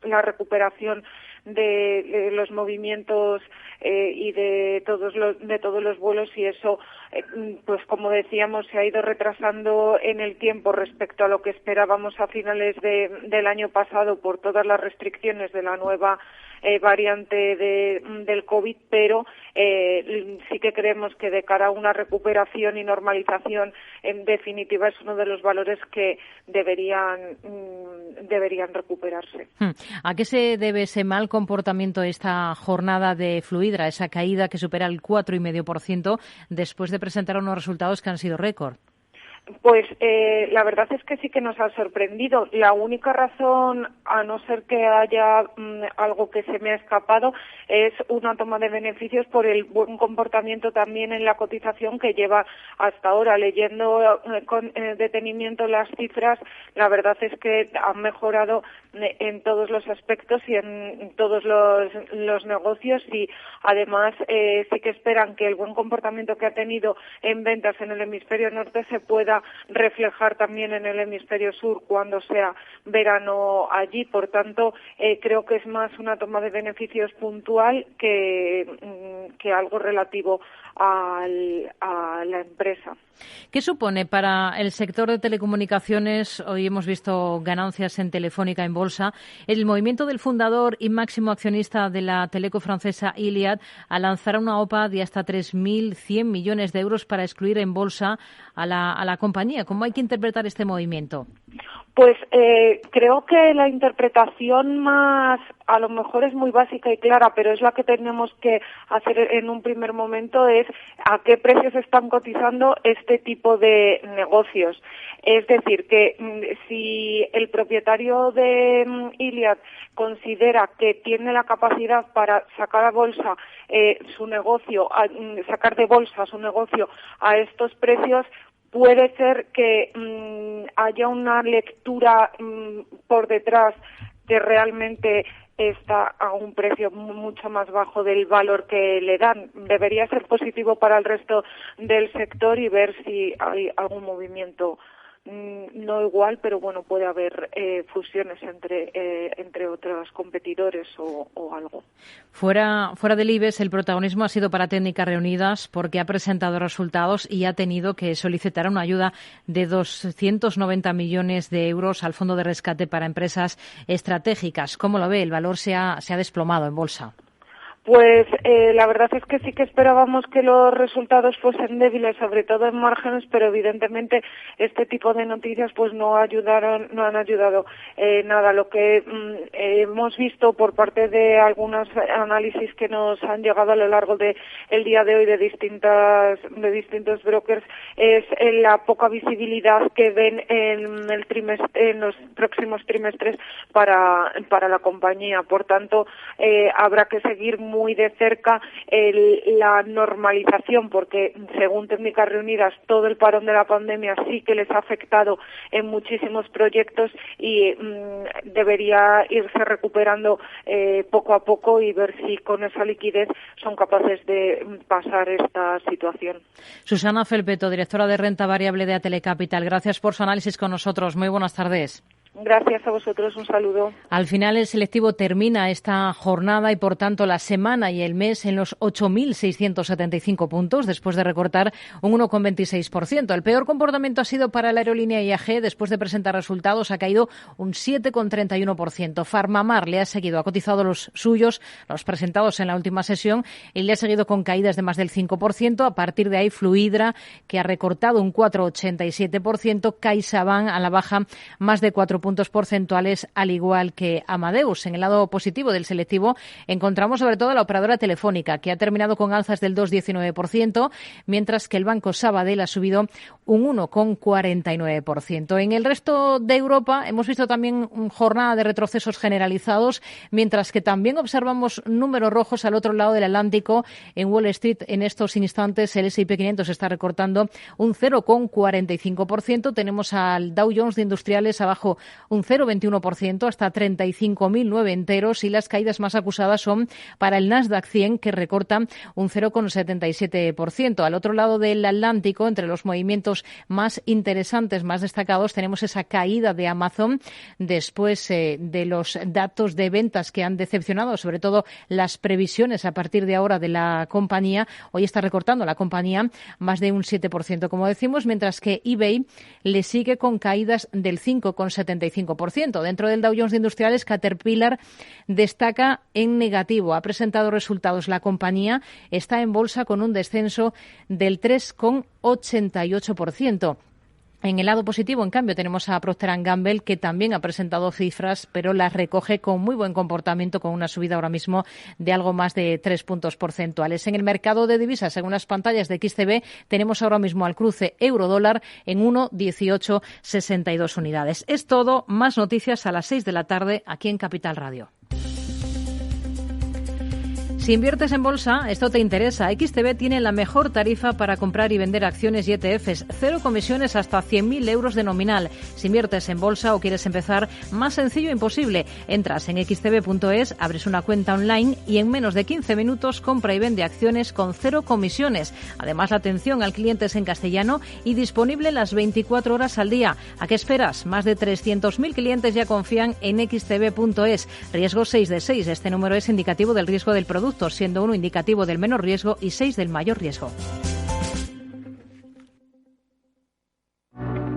la recuperación de los movimientos y de todos los vuelos, y eso pues como decíamos se ha ido retrasando en el tiempo respecto a lo que esperábamos a finales del año pasado por todas las restricciones de la nueva variante del COVID, pero sí que creemos que de cara a una recuperación y normalización en definitiva es uno de los valores que deberían recuperarse. ¿A qué se debe ese mal comportamiento esta jornada de Fluidra, esa caída que supera el 4,5% después de presentar unos resultados que han sido récord? Pues la verdad es que sí que nos ha sorprendido. La única razón, a no ser que haya algo que se me ha escapado, es una toma de beneficios por el buen comportamiento también en la cotización que lleva hasta ahora. Leyendo con detenimiento las cifras, la verdad es que han mejorado en todos los aspectos y en todos los negocios, y además sí que esperan que el buen comportamiento que ha tenido en ventas en el hemisferio norte se pueda reflejar también en el hemisferio sur cuando sea verano allí. Por tanto, creo que es más una toma de beneficios puntual que algo relativo a la empresa. ¿Qué supone para el sector de telecomunicaciones? Hoy hemos visto ganancias en Telefónica en bolsa. El movimiento del fundador y máximo accionista de la teleco francesa Iliad a lanzar una OPA de hasta 3.100 millones de euros para excluir en bolsa a la compañía. ¿Cómo hay que interpretar este movimiento? Pues creo que la interpretación más, a lo mejor es muy básica y clara, pero es la que tenemos que hacer en un primer momento, es a qué precios están cotizando este tipo de negocios. Es decir, que si el propietario de Iliad considera que tiene la capacidad para sacar a bolsa su negocio, sacar de bolsa su negocio a estos precios, puede ser que haya una lectura por detrás que realmente está a un precio mucho más bajo del valor que le dan. Debería ser positivo para el resto del sector y ver si hay algún movimiento no igual, pero bueno, puede haber fusiones entre otros competidores o algo. Fuera del IBEX, el protagonismo ha sido para Técnicas Reunidas porque ha presentado resultados y ha tenido que solicitar una ayuda de 290 millones de euros al Fondo de Rescate para Empresas Estratégicas. ¿Cómo lo ve? El valor se ha desplomado en bolsa. Pues la verdad es que sí que esperábamos que los resultados fuesen débiles, sobre todo en márgenes, pero evidentemente este tipo de noticias pues no han ayudado nada. Lo que hemos visto por parte de algunos análisis que nos han llegado a lo largo del día de hoy de distintos brokers es la poca visibilidad que ven en los próximos trimestres para la compañía. Por tanto, habrá que seguir muy de cerca la normalización, porque según Técnicas Reunidas todo el parón de la pandemia sí que les ha afectado en muchísimos proyectos y debería irse recuperando poco a poco y ver si con esa liquidez son capaces de pasar esta situación. Susana Felpeto, directora de renta variable de Atelecapital, gracias por su análisis con nosotros. Muy buenas tardes. Gracias a vosotros, un saludo. Al final el selectivo termina esta jornada y por tanto la semana y el mes en los 8.675 puntos después de recortar un 1,26%. El peor comportamiento ha sido para la aerolínea IAG. Después de presentar resultados ha caído un 7,31%. Farmamar le ha seguido, ha cotizado los suyos, los presentados en la última sesión, y le ha seguido con caídas de más del 5%. A partir de ahí Fluidra, que ha recortado un 4,87%. CaixaBank a la baja más de 4 puntos porcentuales, al igual que Amadeus. En el lado positivo del selectivo encontramos sobre todo la operadora Telefónica, que ha terminado con alzas del 2,19%, mientras que el Banco Sabadell ha subido un 1,49%. En el resto de Europa hemos visto también jornada de retrocesos generalizados, mientras que también observamos números rojos al otro lado del Atlántico. En Wall Street, en estos instantes, el S&P 500 está recortando un 0,45%. Tenemos al Dow Jones de Industriales abajo un 0,21% hasta 35.009 enteros, y las caídas más acusadas son para el Nasdaq 100, que recorta un 0,77%. Al otro lado del Atlántico, entre los movimientos más interesantes, más destacados, tenemos esa caída de Amazon después de los datos de ventas que han decepcionado, sobre todo las previsiones a partir de ahora de la compañía. Hoy está recortando la compañía más de un 7%, como decimos, mientras que eBay le sigue con caídas del 5,75%. Dentro del Dow Jones de Industriales, Caterpillar destaca en negativo. Ha presentado resultados la compañía, está en bolsa con un descenso del 3,88%. En el lado positivo, en cambio, tenemos a Procter & Gamble, que también ha presentado cifras, pero las recoge con muy buen comportamiento, con una subida ahora mismo de algo más de 3 puntos porcentuales. En el mercado de divisas, según las pantallas de XTB, tenemos ahora mismo al cruce euro-dólar en 1,1862 unidades. Es todo. Más noticias a las 6 de la tarde aquí en Capital Radio. Si inviertes en bolsa, esto te interesa. XTB tiene la mejor tarifa para comprar y vender acciones y ETFs. 0 comisiones hasta 100.000 euros de nominal. Si inviertes en bolsa o quieres empezar, más sencillo imposible. Entras en xtb.es, abres una cuenta online y en menos de 15 minutos compra y vende acciones con 0 comisiones. Además, la atención al cliente es en castellano y disponible las 24 horas al día. ¿A qué esperas? Más de 300.000 clientes ya confían en xtb.es. Riesgo 6 de 6. Este número es indicativo del riesgo del producto, siendo 1 indicativo del menor riesgo y 6 del mayor riesgo.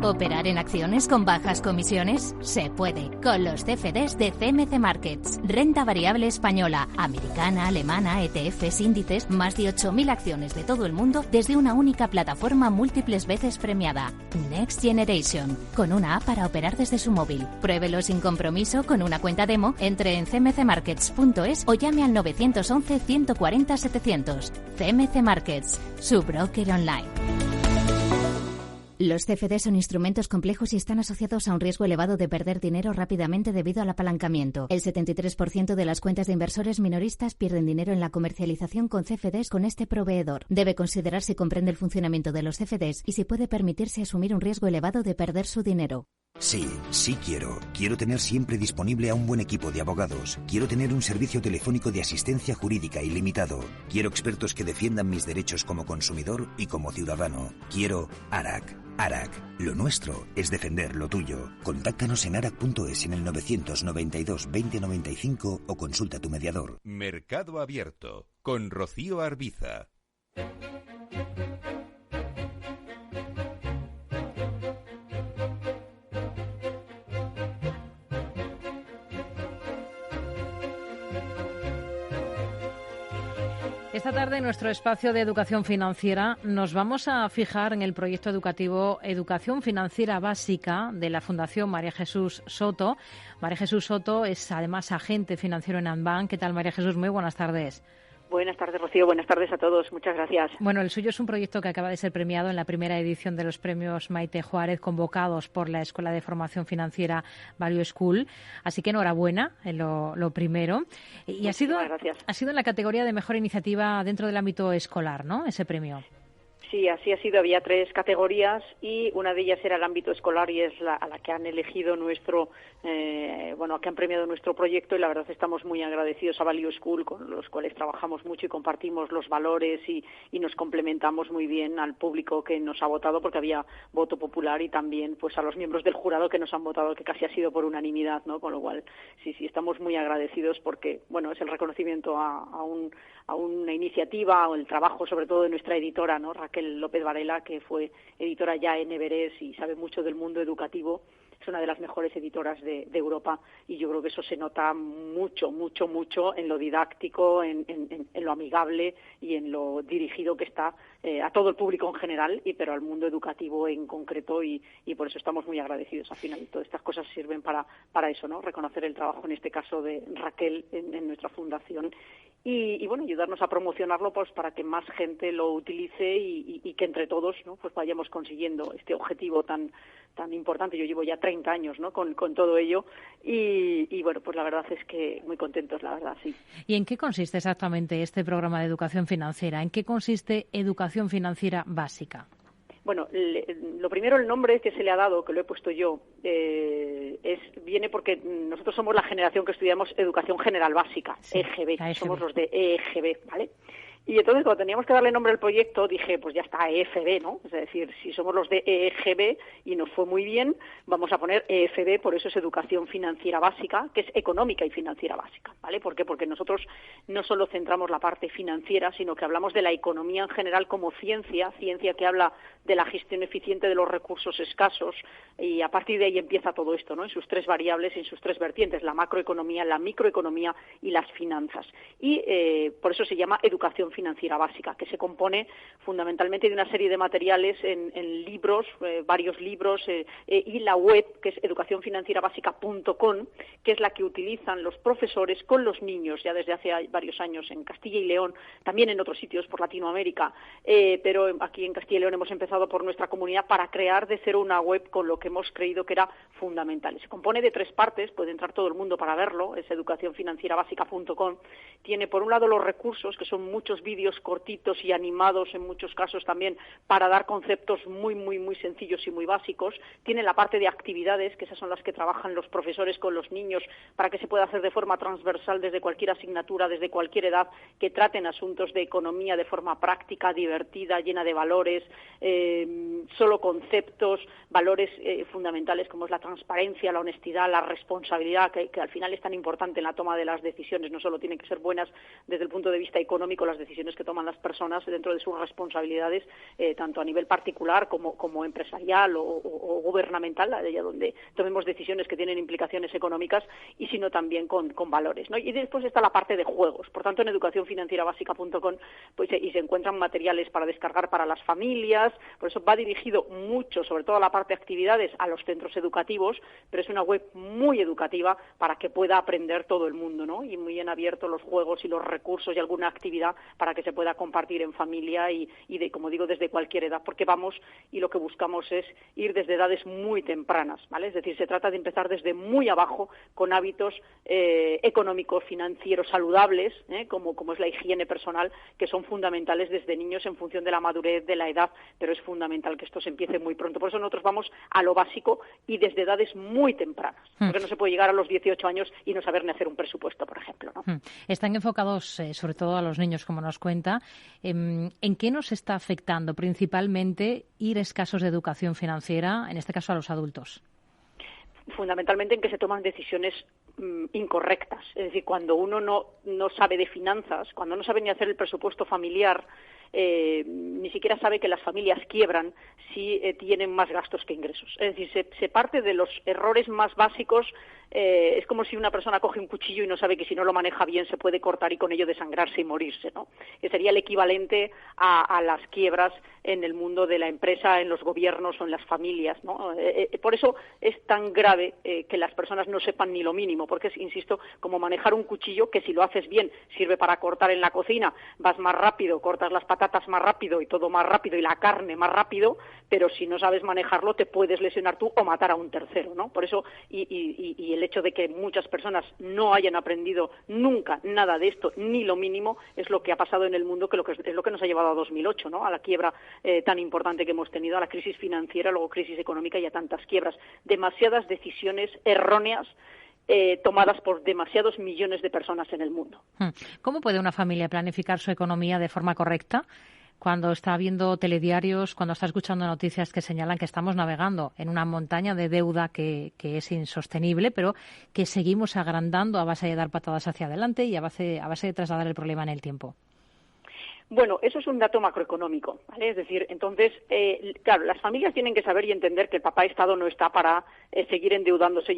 ¿Operar en acciones con bajas comisiones? Se puede, con los CFDs de CMC Markets. Renta variable española, americana, alemana, ETFs, índices, más de 8.000 acciones de todo el mundo desde una única plataforma múltiples veces premiada. Next Generation, con una app para operar desde su móvil. Pruébelo sin compromiso con una cuenta demo, entre en cmcmarkets.es o llame al 911 140 700. CMC Markets, su broker online. Los CFD son instrumentos complejos y están asociados a un riesgo elevado de perder dinero rápidamente debido al apalancamiento. El 73% de las cuentas de inversores minoristas pierden dinero en la comercialización con CFDs con este proveedor. Debe considerar si comprende el funcionamiento de los CFDs y si puede permitirse asumir un riesgo elevado de perder su dinero. Sí, sí quiero. Quiero tener siempre disponible a un buen equipo de abogados. Quiero tener un servicio telefónico de asistencia jurídica ilimitado. Quiero expertos que defiendan mis derechos como consumidor y como ciudadano. Quiero ARAC. ARAC. Lo nuestro es defender lo tuyo. Contáctanos en arac.es en el 992 2095 o consulta a tu mediador. Mercado Abierto con Rocío Arbiza. Esta tarde, en nuestro espacio de educación financiera, nos vamos a fijar en el proyecto educativo Educación Financiera Básica de la Fundación María Jesús Soto. María Jesús Soto es además agente financiero en Andbank. ¿Qué tal, María Jesús? Muy buenas tardes. Buenas tardes, Rocío. Buenas tardes a todos. Muchas gracias. Bueno, el suyo es un proyecto que acaba de ser premiado en la primera edición de los premios Maite Juárez, convocados por la Escuela de Formación Financiera Value School. Así que enhorabuena, lo primero. Y ha sido en la categoría de mejor iniciativa dentro del ámbito escolar, ¿no? Ese premio. Sí, así ha sido. Había 3 categorías y una de ellas era el ámbito escolar y es a la que han elegido que han premiado nuestro proyecto, y la verdad estamos muy agradecidos a Value School, con los cuales trabajamos mucho y compartimos los valores y nos complementamos muy bien al público que nos ha votado, porque había voto popular, y también pues a los miembros del jurado que nos han votado, que casi ha sido por unanimidad, ¿no? Con lo cual sí, estamos muy agradecidos, porque bueno, es el reconocimiento a una iniciativa, o el trabajo sobre todo de nuestra editora, ¿no? Raquel López Varela, que fue editora ya en Everest y sabe mucho del mundo educativo. Es una de las mejores editoras de Europa, y yo creo que eso se nota mucho en lo didáctico, en lo amigable y en lo dirigido que está a todo el público en general, pero al mundo educativo en concreto, y por eso estamos muy agradecidos. Al final todas estas cosas sirven para eso, ¿no? Reconocer el trabajo, en este caso de Raquel, en nuestra fundación, y bueno, ayudarnos a promocionarlo pues para que más gente lo utilice y que entre todos, ¿no? Pues vayamos consiguiendo este objetivo tan importante. Yo llevo ya 30 años, ¿no? con todo ello, y bueno, pues la verdad es que muy contentos, la verdad, sí. ¿Y en qué consiste exactamente este programa de educación financiera? ¿En qué consiste educación financiera básica? Bueno, lo primero, el nombre que se le ha dado, que lo he puesto yo, viene porque nosotros somos la generación que estudiamos educación general básica, sí, EGB, somos los de EGB, ¿vale? Y entonces, cuando teníamos que darle nombre al proyecto, dije, pues ya está, EFB, ¿no? Es decir, si somos los de EGB y nos fue muy bien, vamos a poner EFB, por eso es Educación Financiera Básica, que es económica y financiera básica, ¿vale? ¿Por qué? Porque nosotros no solo centramos la parte financiera, sino que hablamos de la economía en general como ciencia que habla de la gestión eficiente de los recursos escasos, y a partir de ahí empieza todo esto, ¿no? En sus 3 variables, en sus 3 vertientes, la macroeconomía, la microeconomía y las finanzas. Y por eso se llama Educación Financiera Básica, que se compone fundamentalmente de una serie de materiales en libros, varios libros, y la web, que es educacionfinancierabásica.com, que es la que utilizan los profesores con los niños ya desde hace varios años en Castilla y León, también en otros sitios por Latinoamérica, pero aquí en Castilla y León hemos empezado por nuestra comunidad para crear de cero una web con lo que hemos creído que era fundamental. Se compone de 3 partes, puede entrar todo el mundo para verlo, es educacionfinancierabásica.com. Tiene por un lado los recursos, que son muchos vídeos cortitos y animados en muchos casos también, para dar conceptos muy sencillos y muy básicos. Tiene la parte de actividades, que esas son las que trabajan los profesores con los niños, para que se pueda hacer de forma transversal desde cualquier asignatura, desde cualquier edad, que traten asuntos de economía de forma práctica, divertida, llena de valores, solo conceptos, valores fundamentales como es la transparencia, la honestidad, la responsabilidad, que al final es tan importante en la toma de las decisiones. No solo tienen que ser buenas desde el punto de vista económico las decisiones que toman las personas dentro de sus responsabilidades, tanto a nivel particular como empresarial o gubernamental, allá donde tomemos decisiones que tienen implicaciones económicas, y sino también con valores, ¿no? Y después está la parte de juegos. Por tanto, en educacionfinancierabásica.com pues y se encuentran materiales para descargar para las familias. Por eso va dirigido mucho, sobre todo a la parte de actividades, a los centros educativos, pero es una web muy educativa para que pueda aprender todo el mundo, ¿no? Y muy en abierto los juegos y los recursos y alguna actividad para que se pueda compartir en familia y como digo, desde cualquier edad, porque vamos y lo que buscamos es ir desde edades muy tempranas, ¿vale? Es decir, se trata de empezar desde muy abajo con hábitos económicos, financieros, saludables, como es la higiene personal, que son fundamentales desde niños en función de la madurez, de la edad, pero es fundamental que esto se empiece muy pronto. Por eso nosotros vamos a lo básico y desde edades muy tempranas, porque no se puede llegar a los 18 años y no saber ni hacer un presupuesto, por ejemplo, ¿no? Están enfocados sobre todo a los niños, como nos cuenta. ¿En qué nos está afectando principalmente ir escasos de educación financiera, en este caso a los adultos? Fundamentalmente en que se toman decisiones incorrectas. Es decir, cuando uno no sabe de finanzas, cuando no sabe ni hacer el presupuesto familiar, ni siquiera sabe que las familias quiebran si tienen más gastos que ingresos. Es decir, se parte de los errores más básicos. Es como si una persona coge un cuchillo y no sabe que si no lo maneja bien se puede cortar y con ello desangrarse y morirse, ¿no? Que sería el equivalente a las quiebras en el mundo de la empresa, en los gobiernos o en las familias, ¿no? Por eso es tan grave que las personas no sepan ni lo mínimo, porque es, insisto, como manejar un cuchillo que si lo haces bien sirve para cortar en la cocina, vas más rápido, cortas las patatas patatas más rápido y todo más rápido y la carne más rápido, pero si no sabes manejarlo te puedes lesionar tú o matar a un tercero, ¿no? Por eso, y el hecho de que muchas personas no hayan aprendido nunca nada de esto, ni lo mínimo, es lo que ha pasado en el mundo, que es lo que nos ha llevado a 2008, ¿no? A la quiebra tan importante que hemos tenido, a la crisis financiera, luego crisis económica y a tantas quiebras. Demasiadas decisiones erróneas tomadas por demasiados millones de personas en el mundo. ¿Cómo puede una familia planificar su economía de forma correcta cuando está viendo telediarios, cuando está escuchando noticias que señalan que estamos navegando en una montaña de deuda que es insostenible, pero que seguimos agrandando a base de dar patadas hacia adelante y a base de trasladar el problema en el tiempo? Bueno, eso es un dato macroeconómico, ¿vale? Es decir, entonces, claro, las familias tienen que saber y entender que el papá Estado no está para seguir endeudándose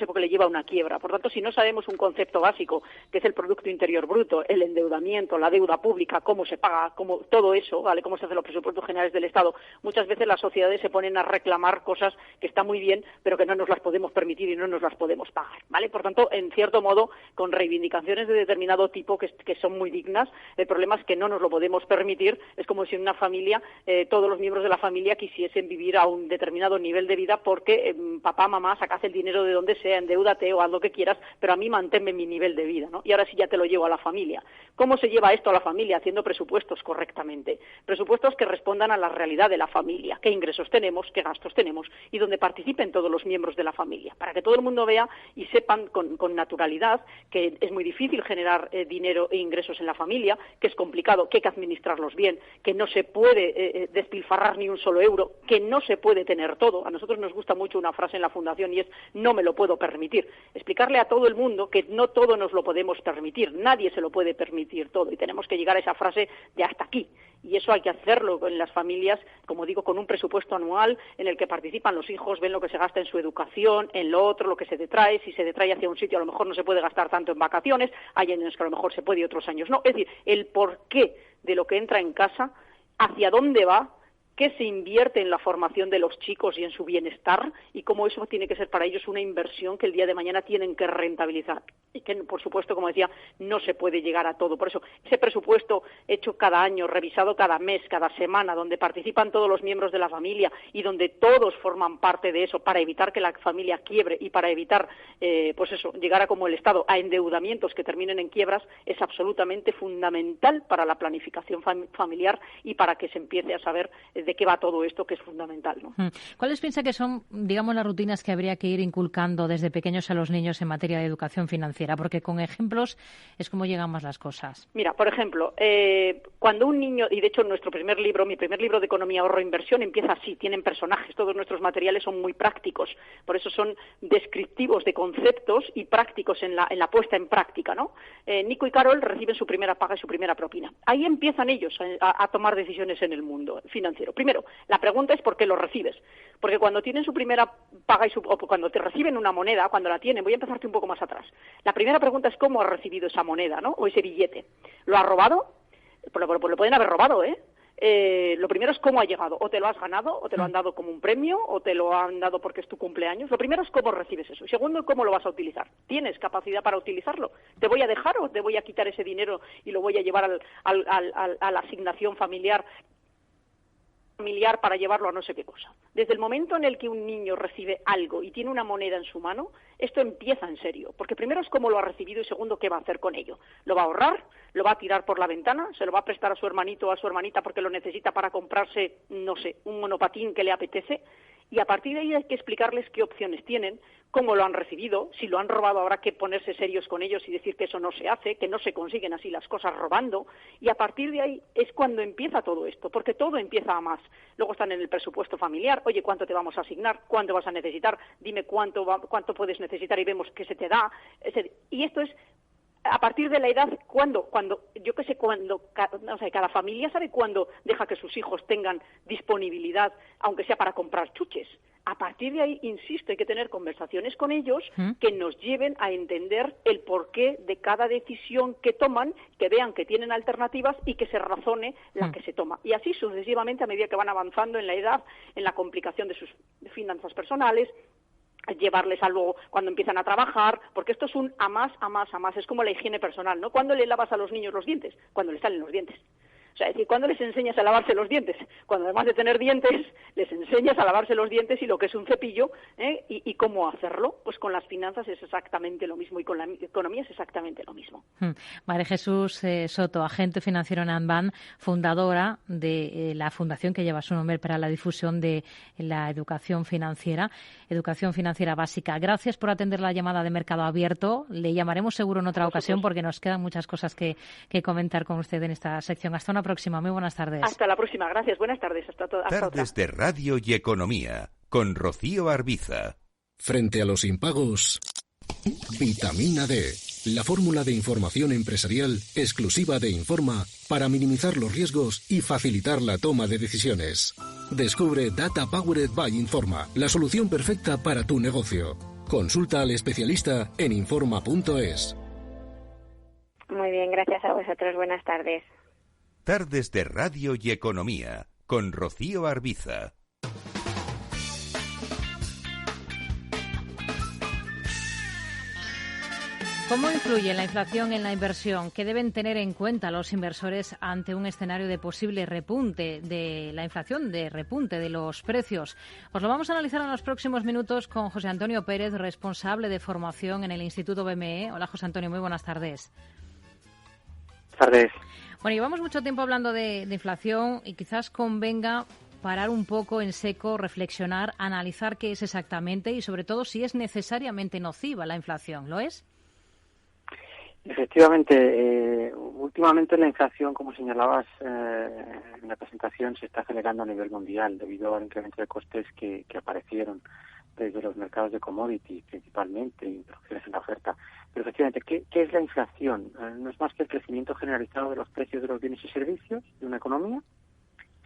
porque le lleva a una quiebra. Por tanto, si no sabemos un concepto básico, que es el Producto Interior Bruto, el endeudamiento, la deuda pública, cómo se paga, cómo todo eso, ¿vale? Cómo se hacen los presupuestos generales del Estado, muchas veces las sociedades se ponen a reclamar cosas que están muy bien, pero que no nos las podemos permitir y no nos las podemos pagar, ¿vale? Por tanto, en cierto modo, con reivindicaciones de determinado tipo que son muy dignas. El problema es que no nos lo podemos permitir. Es como si en una familia todos los miembros de la familia quisiesen vivir a un determinado nivel de vida porque papá, mamá, sacas el dinero de donde sea, endeúdate o haz lo que quieras, pero a mí manténme mi nivel de vida, ¿no? Y ahora sí ya te lo llevo a la familia. ¿Cómo se lleva esto a la familia? Haciendo presupuestos correctamente. Presupuestos que respondan a la realidad de la familia. ¿Qué ingresos tenemos? ¿Qué gastos tenemos? Y donde participen todos los miembros de la familia. Para que todo el mundo vea y sepan con naturalidad que es muy difícil generar dinero e ingresos en la familia, que es complicado, que hay que administrarlos bien, que no se puede despilfarrar ni un solo euro, que no se puede tener todo. A nosotros nos gusta mucho una frase en la Fundación y es no me lo puedo permitir. Explicarle a todo el mundo que no todo nos lo podemos permitir, nadie se lo puede permitir todo y tenemos que llegar a esa frase de hasta aquí. Y eso hay que hacerlo en las familias, como digo, con un presupuesto anual en el que participan los hijos, ven lo que se gasta en su educación, en lo otro, lo que se detrae. Si se detrae hacia un sitio, a lo mejor no se puede gastar tanto en vacaciones, hay años que a lo mejor se puede y otros años no. Es decir, el porqué de lo que entra en casa, hacia dónde va, qué se invierte en la formación de los chicos y en su bienestar y cómo eso tiene que ser para ellos una inversión que el día de mañana tienen que rentabilizar y que, por supuesto, como decía, no se puede llegar a todo. Por eso, ese presupuesto hecho cada año, revisado cada mes, cada semana, donde participan todos los miembros de la familia y donde todos forman parte de eso para evitar que la familia quiebre y para evitar, pues eso, llegar a como el Estado a endeudamientos que terminen en quiebras, es absolutamente fundamental para la planificación familiar y para que se empiece a saber de qué va todo esto, que es fundamental, ¿no? ¿Cuáles piensa que son, digamos, las rutinas que habría que ir inculcando desde pequeños a los niños en materia de educación financiera? Porque con ejemplos es como llegan más las cosas. Mira, por ejemplo, cuando un niño, y de hecho mi primer libro de Economía, Ahorro e Inversión empieza así, tienen personajes, todos nuestros materiales son muy prácticos, por eso son descriptivos de conceptos y prácticos en la puesta en práctica, ¿no? Nico y Carol reciben su primera paga y su primera propina. Ahí empiezan ellos a tomar decisiones en el mundo financiero. Primero, la pregunta es ¿por qué lo recibes? Porque cuando tienen su primera paga o cuando te reciben una moneda, cuando la tienen, voy a empezarte un poco más atrás. La primera pregunta es ¿cómo has recibido esa moneda, ¿no? O ese billete. ¿Lo has robado? Pues lo pueden haber robado, ¿eh? Lo primero es cómo ha llegado. O te lo has ganado, o te lo han dado como un premio, o te lo han dado porque es tu cumpleaños. Lo primero es cómo recibes eso. Y segundo, cómo lo vas a utilizar. ¿Tienes capacidad para utilizarlo? ¿Te voy a dejar o te voy a quitar ese dinero y lo voy a llevar a la asignación familiar para llevarlo a no sé qué cosa? Desde el momento en el que un niño recibe algo y tiene una moneda en su mano, esto empieza en serio, porque primero es cómo lo ha recibido y segundo, qué va a hacer con ello. ¿Lo va a ahorrar? ¿Lo va a tirar por la ventana? ¿Se lo va a prestar a su hermanito o a su hermanita porque lo necesita para comprarse, no sé, un monopatín que le apetece? Y a partir de ahí hay que explicarles qué opciones tienen, cómo lo han recibido, si lo han robado habrá que ponerse serios con ellos y decir que eso no se hace, que no se consiguen así las cosas robando, y a partir de ahí es cuando empieza todo esto, porque todo empieza a más. Luego están en el presupuesto familiar, oye, ¿cuánto te vamos a asignar? ¿Cuánto vas a necesitar? Dime cuánto puedes necesitar y vemos qué se te da. Y esto es a partir de la edad, cada familia sabe cuándo deja que sus hijos tengan disponibilidad, aunque sea para comprar chuches. A partir de ahí, insisto, hay que tener conversaciones con ellos que nos lleven a entender el porqué de cada decisión que toman, que vean que tienen alternativas y que se razone la que se toma. Y así sucesivamente a medida que van avanzando en la edad, en la complicación de sus finanzas personales, llevarles algo cuando empiezan a trabajar, porque esto es un a más, es como la higiene personal, ¿no? ¿Cuándo le lavas a los niños los dientes? Cuando les salen los dientes. O sea, es decir, ¿cuándo les enseñas a lavarse los dientes? Cuando además de tener dientes, les enseñas a lavarse los dientes y lo que es un cepillo, y cómo hacerlo. Pues con las finanzas es exactamente lo mismo y con la economía es exactamente lo mismo. María Jesús Soto, agente financiero en Anban, fundadora de la fundación que lleva su nombre para la difusión de la educación financiera básica. Gracias por atender la llamada de Mercado Abierto. Le llamaremos seguro en otra ocasión porque nos quedan muchas cosas que comentar con usted en esta sección. Hasta una próxima. Muy buenas tardes. Hasta la próxima. Gracias. Buenas tardes. Hasta Tardes de Radio y Economía con Rocío Arbiza. Frente a los impagos, Vitamina D, la fórmula de información empresarial exclusiva de Informa para minimizar los riesgos y facilitar la toma de decisiones. Descubre Data Powered by Informa, la solución perfecta para tu negocio. Consulta al especialista en Informa.es. Muy bien, gracias a vosotros. Buenas tardes. Tardes de Radio y Economía con Rocío Arbiza. ¿Cómo influye la inflación en la inversión? ¿Qué deben tener en cuenta los inversores ante un escenario de posible repunte de la inflación, de repunte de los precios? Os lo vamos a analizar en los próximos minutos con José Antonio Pérez, responsable de formación en el Instituto BME. Hola, José Antonio, muy buenas tardes. Buenas tardes. Bueno, llevamos mucho tiempo hablando de inflación y quizás convenga parar un poco en seco, reflexionar, analizar qué es exactamente y sobre todo si es necesariamente nociva la inflación. ¿Lo es? Efectivamente, últimamente la inflación, como señalabas en la presentación, se está acelerando a nivel mundial debido al incremento de costes que aparecieron desde los mercados de commodities principalmente, interrupciones en la oferta. Pero efectivamente, ¿qué es la inflación? No es más que el crecimiento generalizado de los precios de los bienes y servicios de una economía.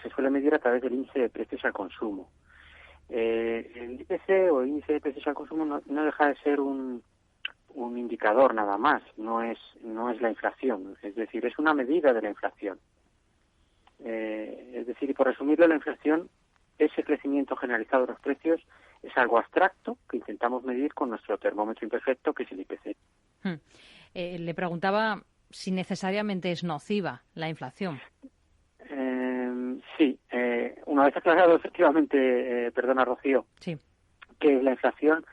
Se suele medir a través del índice de precios al consumo. El IPC o índice de precios al consumo no deja de ser un indicador nada más, no es la inflación, es decir, es una medida de la inflación. Es decir, y por resumirlo, la inflación, ese crecimiento generalizado de los precios, es algo abstracto que intentamos medir con nuestro termómetro imperfecto, que es el IPC. Le preguntaba si necesariamente es nociva la inflación. Sí, una vez aclarado efectivamente, perdona Rocío, sí, que la inflación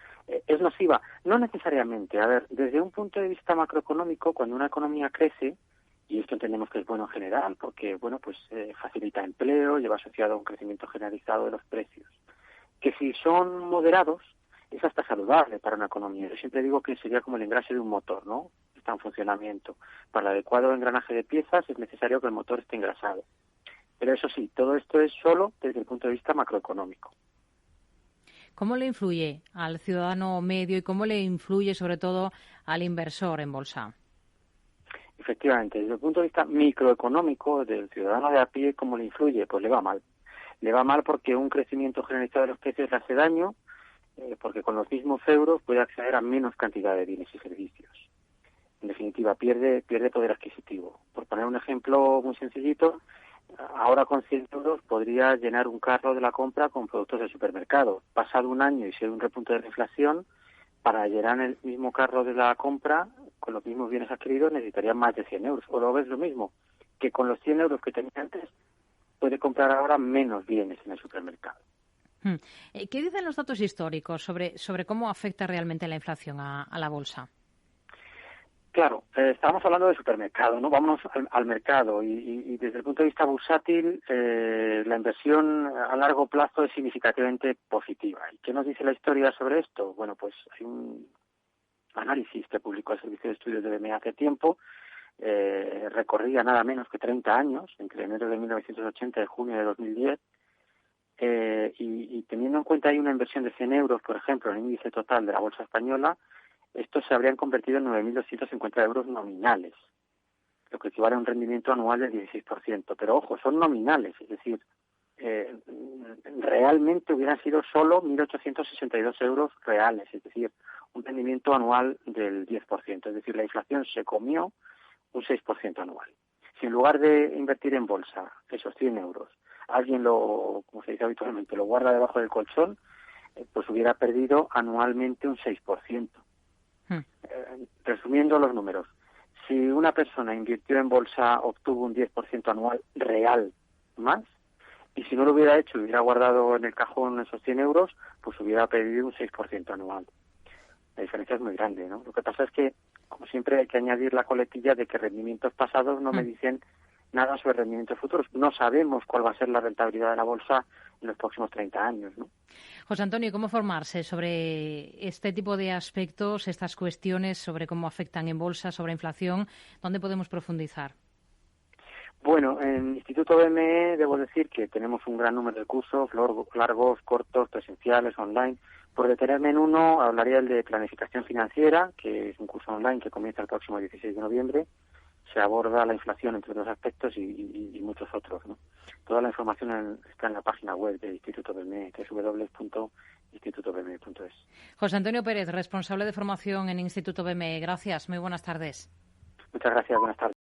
es nociva. No necesariamente. A ver, desde un punto de vista macroeconómico, cuando una economía crece, y esto entendemos que es bueno en general, porque bueno, pues facilita empleo, lleva asociado a un crecimiento generalizado de los precios, que si son moderados, es hasta saludable para una economía. Yo siempre digo que sería como el engrase de un motor, ¿no? Está en funcionamiento. Para el adecuado engranaje de piezas es necesario que el motor esté engrasado. Pero eso sí, todo esto es solo desde el punto de vista macroeconómico. ¿Cómo le influye al ciudadano medio y cómo le influye sobre todo al inversor en bolsa? Efectivamente, desde el punto de vista microeconómico del ciudadano de a pie, ¿cómo le influye? Pues le va mal. Le va mal porque un crecimiento generalizado de los precios le hace daño, porque con los mismos euros puede acceder a menos cantidad de bienes y servicios. En definitiva, pierde poder adquisitivo. Por poner un ejemplo muy sencillito, ahora con 100 euros podría llenar un carro de la compra con productos del supermercado. Pasado un año y si hay un repunte de la inflación, para llenar el mismo carro de la compra con los mismos bienes adquiridos necesitaría más de 100 euros. O lo ves lo mismo, que con los 100 euros que tenía antes puede comprar ahora menos bienes en el supermercado. ¿Qué dicen los datos históricos sobre cómo afecta realmente la inflación a la bolsa? Claro, estábamos hablando de supermercado, ¿no? Vámonos al mercado y desde el punto de vista bursátil la inversión a largo plazo es significativamente positiva. ¿Y qué nos dice la historia sobre esto? Bueno, pues hay un análisis que publicó el Servicio de Estudios de BME hace tiempo, recorría nada menos que 30 años, entre enero de 1980 y junio de 2010, y teniendo en cuenta ahí una inversión de 100 euros, por ejemplo, en el índice total de la bolsa española, estos se habrían convertido en 9.250 euros nominales, lo que equivale a un rendimiento anual del 16%. Pero ojo, son nominales, es decir, realmente hubieran sido solo 1.862 euros reales, es decir, un rendimiento anual del 10%. Es decir, la inflación se comió un 6% anual. Si en lugar de invertir en bolsa esos 100 euros, alguien como se dice habitualmente, lo guarda debajo del colchón, pues hubiera perdido anualmente un 6%. Resumiendo los números, si una persona invirtió en bolsa obtuvo un 10% anual real más, y si no lo hubiera hecho y hubiera guardado en el cajón esos 100 euros, pues hubiera perdido un 6% anual. La diferencia es muy grande, ¿no? Lo que pasa es que, como siempre, hay que añadir la coletilla de que rendimientos pasados no me dicen nada sobre rendimientos futuros. No sabemos cuál va a ser la rentabilidad de la bolsa en los próximos 30 años, ¿no? José Antonio, ¿cómo formarse sobre este tipo de aspectos, estas cuestiones, sobre cómo afectan en bolsa, sobre inflación? ¿Dónde podemos profundizar? Bueno, en Instituto BME debo decir que tenemos un gran número de cursos, largos, cortos, presenciales, online. Por detenerme en uno, hablaría el de planificación financiera, que es un curso online que comienza el próximo 16 de noviembre. Se aborda la inflación entre otros aspectos y muchos otros, ¿no? Toda la información está en la página web del Instituto BME, www.institutobme.es. José Antonio Pérez, responsable de formación en Instituto BME. Gracias, muy buenas tardes. Muchas gracias, buenas tardes.